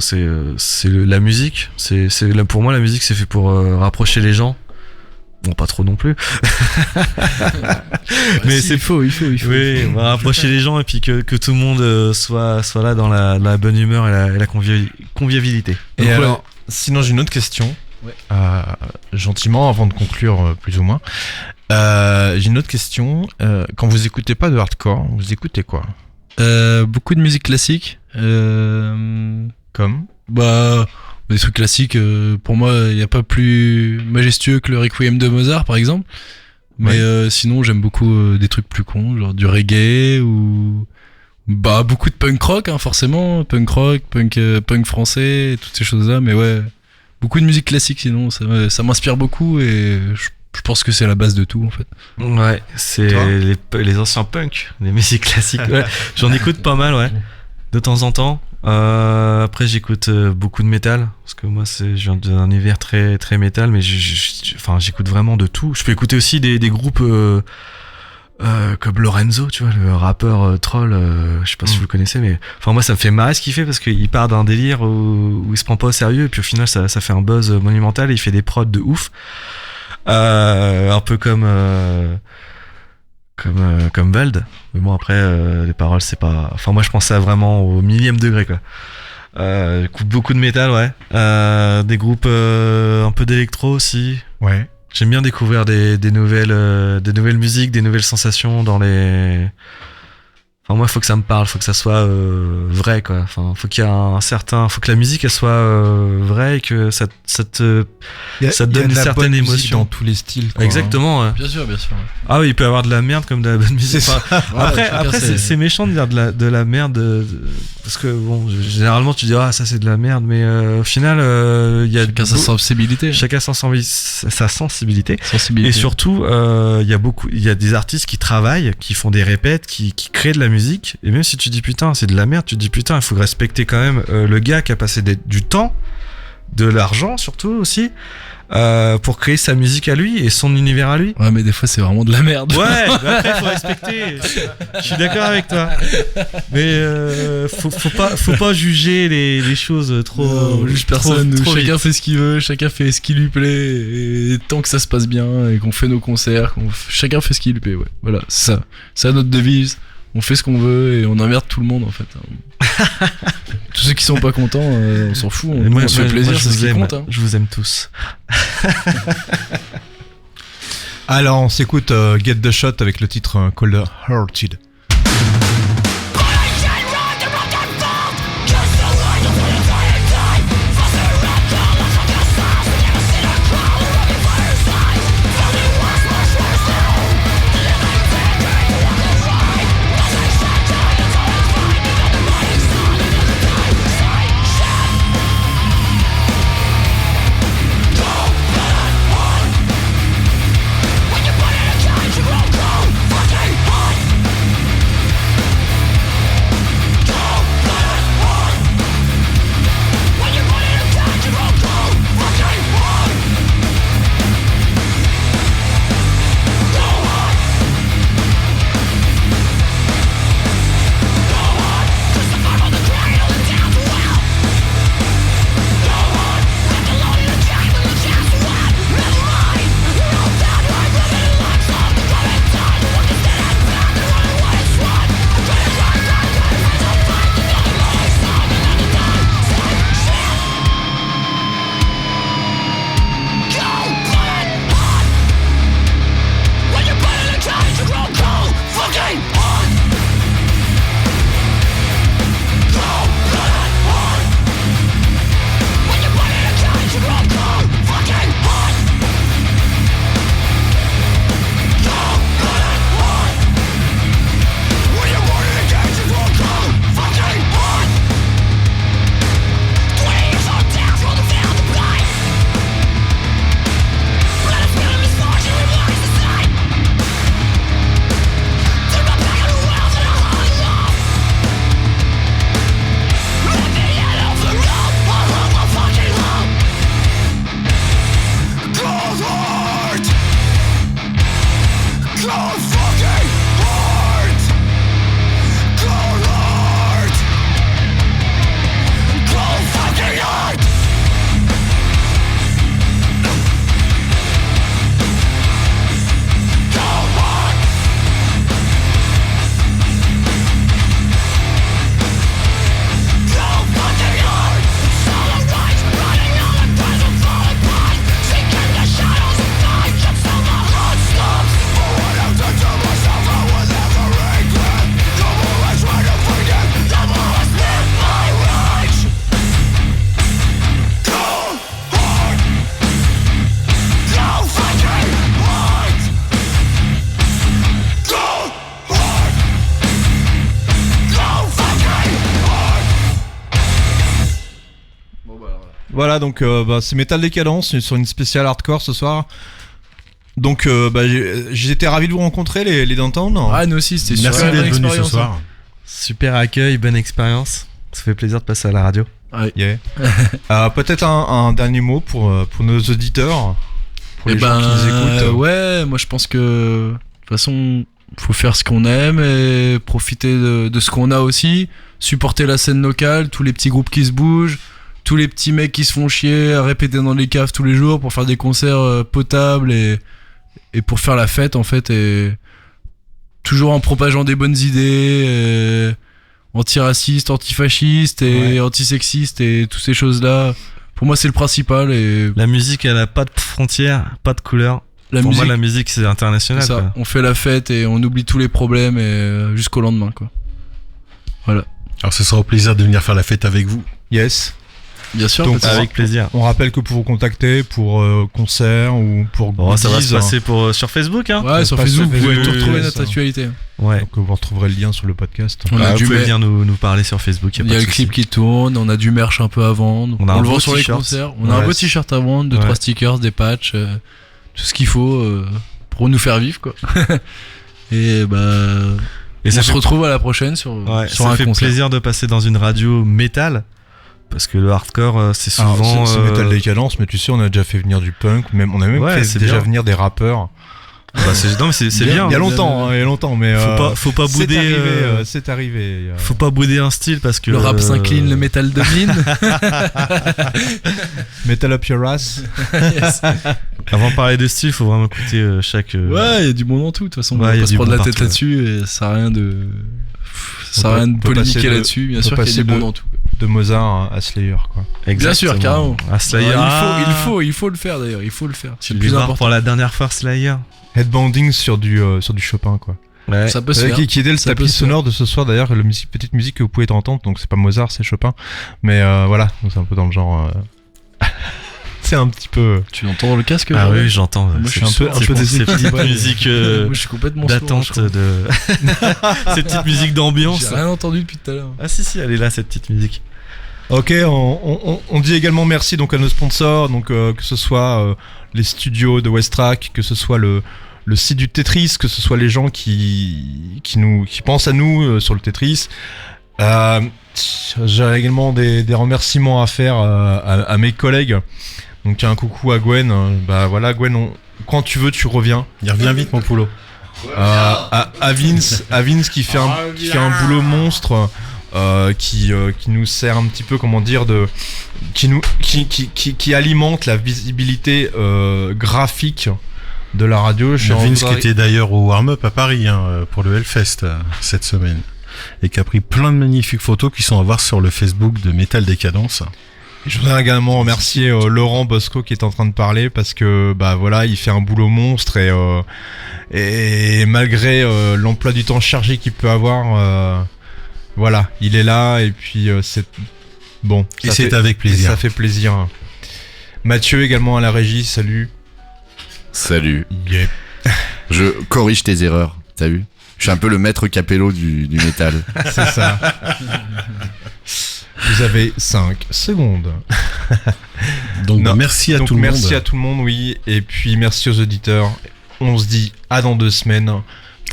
La musique. Pour moi, la musique, c'est fait pour rapprocher les gens. Bon, pas trop non plus. Mais c'est faux, il faut. Oui, on va rapprocher les gens et puis que tout le monde soit là dans la bonne humeur et la convivialité. Et Donc, alors, sinon j'ai une autre question. Ouais. Gentiment, avant de conclure plus ou moins. J'ai une autre question. Quand vous écoutez pas de hardcore, vous écoutez quoi? Beaucoup de musique classique. Comme Des trucs classiques, pour moi, il n'y a pas plus majestueux que le Requiem de Mozart, par exemple. Mais sinon, j'aime beaucoup des trucs plus cons, genre du reggae ou beaucoup de punk rock, hein, forcément, punk rock, punk français, toutes ces choses-là. Mais ouais, beaucoup de musique classique, sinon ça m'inspire beaucoup et je pense que c'est la base de tout, en fait. Ouais, c'est les anciens punks, les musiques classiques. Ouais. J'en écoute pas mal, ouais, de temps en temps. Après j'écoute beaucoup de métal parce que moi je viens d'un univers très très métal, mais j'écoute vraiment de tout. Je peux écouter aussi des groupes comme Lorenzo, tu vois, le rappeur troll, je sais pas si vous le connaissez, mais enfin moi ça me fait marrer ce qu'il fait parce qu'il part d'un délire où il se prend pas au sérieux et puis au final ça fait un buzz monumental et il fait des prods de ouf, un peu comme Veld, mais bon après les paroles c'est pas, enfin moi je pensais vraiment au millième degré, quoi. J'écoute beaucoup de métal, ouais, des groupes un peu d'électro aussi, ouais. J'aime bien découvrir des nouvelles musiques, des nouvelles sensations dans les. Enfin moi faut que ça me parle, faut que ça soit vrai, quoi. Enfin faut qu'il y ait faut que la musique elle soit vraie et que ça te donne une certaine émotion dans tous les styles, quoi. Exactement, ouais. Bien sûr. Ouais. Ah oui, il peut y avoir de la merde comme de la bonne musique. Enfin, Ouais, après c'est méchant de dire de la merde parce que bon généralement tu dis ça c'est de la merde, mais au final il y a Chacun sa sensibilité. Chacun sa sensibilité. Et surtout il y a des artistes qui travaillent, qui font des répètes, qui créent de la musique, et même si tu dis putain c'est de la merde, tu te dis putain il faut respecter quand même le gars qui a passé du temps, de l'argent surtout aussi, pour créer sa musique à lui et son univers à lui. Ouais, mais des fois c'est vraiment de la merde. Ouais, mais après faut respecter. Je suis d'accord avec toi. Mais faut pas juger les choses trop. Non, on juge personne. trop Chacun vite. fait ce qu'il veut, chacun fait ce qui lui plaît, et tant que ça se passe bien et qu'on fait nos concerts, chacun fait ce qui lui plaît. Ouais, voilà, c'est ça. C'est notre devise. On fait ce qu'on veut et on emmerde tout le monde, en fait. Tous ceux qui sont pas contents, on s'en fout. On se fait plaisir, c'est ce qui compte. Hein. Je vous aime tous. Alors on s'écoute Get the Shot avec le titre Cold Hearted. When you put it in a cage, you won't go fucking home. Voilà, donc c'est Metal Décadence sur une spéciale hardcore ce soir. Donc j'étais ravi de vous rencontrer les Downtown. Ah, nous aussi, c'était Merci super d'être venu ce expérience. soir. Super accueil, bonne expérience. Ça fait plaisir de passer à la radio. Ouais. Yeah. Peut-être un dernier mot pour nos auditeurs, pour les gens qui nous écoutent. Ouais, moi je pense que de toute façon, faut faire ce qu'on aime et profiter de ce qu'on a aussi. Supporter la scène locale, tous les petits groupes qui se bougent, tous les petits mecs qui se font chier à répéter dans les caves tous les jours pour faire des concerts potables et pour faire la fête en fait, et toujours en propageant des bonnes idées, anti-racistes, antifascistes et antisexistes et toutes ces choses-là. Pour moi, c'est le principal. Et La musique, elle a pas de frontières, pas de couleurs. Pour moi, la musique, c'est international. c'est ça. Quoi. On fait la fête et on oublie tous les problèmes et jusqu'au lendemain, quoi. Voilà. Alors ce sera au plaisir de venir faire la fête avec vous. Yes. Bien sûr. Donc, parce que- Avec plaisir. On rappelle que pour vous contacter pour concert ou pour Bon, ça va goodies, se passer sur Facebook, hein. Ouais, sur passe Facebook, sur vous pouvez Facebook, tout retrouver ça. notre actualité. Ouais. Donc vous retrouverez le lien sur le podcast. On a Vous du pouvez mer- venir nous parler sur Facebook. Il y a le clip qui tourne, on a du merch un peu à vendre, On a un le beau vend sur les t-shirt. concerts, on a un Ouais, beau c'est- t-shirt à vendre, 2-3 stickers, des patchs, tout ce qu'il faut pour nous faire vivre, quoi. Et Et ça on se retrouve à la prochaine sur ça un fait concert. plaisir de passer dans une radio métal. Parce que le hardcore, c'est Alors, souvent. c'est Metal Décadence, mais tu sais, on a déjà fait venir du punk, on a même Ouais, fait c'est déjà bien. venir des rappeurs. Non, mais c'est bien. Il y a longtemps, mais Faut pas c'est bouder. arrivé. C'est arrivé. Faut pas bouder un style parce que Le rap s'incline, le métal domine. Metal Up Your Ass. Yes. Avant de parler de style, faut vraiment écouter chaque. Ouais, il y a du bon dans tout, de toute façon. Ouais, On y a va pas se du prendre bon la tête partout, là-dessus et ça sert à rien de. Ça sert On à rien de peut passer polémiquer de- là-dessus, bien on sûr peut qu'il y a du passer bon dans tout. De Mozart à Slayer, quoi. Bien sûr, carrément. À Slayer. Il faut le faire d'ailleurs, il faut le faire. C'est Tu le le plus voir important. pour la dernière fois Slayer. Headbanding sur du Chopin, quoi. Ouais. Ça peut se faire. Qui était le Ça peut tapis se faire. sonore de ce soir d'ailleurs, petite musique que vous pouvez entendre, donc c'est pas Mozart, c'est Chopin. Mais voilà, donc c'est un peu dans le genre. C'est un petit peu. Tu l'entends dans le casque? Ah genre oui, j'entends. Moi, je suis un peu Ces déséquilibré. petites musiques Moi, je suis complètement sourd, d'attente je crois. de. Ces petites musiques d'ambiance. J'ai rien entendu depuis tout à l'heure. Ah si, elle est là, cette petite musique. Ok, on dit également merci donc à nos sponsors, donc que ce soit les studios de Westrack, que ce soit le site du Tetris, que ce soit les gens qui pensent à nous sur le Tetris. J'ai également des remerciements à faire à mes collègues. Donc un coucou à Gwen. Bah voilà Gwen, quand tu veux tu reviens. Il revient vite mon poulot. À Vince qui fait un boulot monstre. Qui nous sert un petit peu, comment dire, qui alimente la visibilité graphique de la radio. Vince qui était d'ailleurs au warm-up à Paris pour le Hellfest cette semaine et qui a pris plein de magnifiques photos qui sont à voir sur le Facebook de Metal Décadence. Je voudrais également remercier Laurent Bosco qui est en train de parler parce que bah voilà, il fait un boulot monstre et malgré l'emploi du temps chargé qu'il peut avoir, voilà, il est là et puis c'est bon. Et c'est avec plaisir. Ça fait plaisir. Mathieu également à la régie, salut. Salut. Yeah. Je corrige tes erreurs, t'as vu? Je suis un peu le maître Capello du métal. C'est ça. Vous avez 5 secondes. Donc Non. merci à Donc tout le monde. merci à tout le monde, oui. Et puis merci aux auditeurs. On se dit à dans 2 semaines.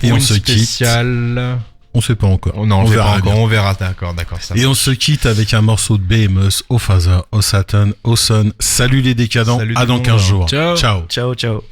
Et Pour on une se quitte. spéciale. On sait pas encore. Non, on le verra encore. bien. On verra. D'accord. Ça Et on se quitte avec un morceau de Behemoth, au Father, au Satan, au Son. Salut les décadents. Salut À tout dans le 15 monde. jours. Ciao. Ciao.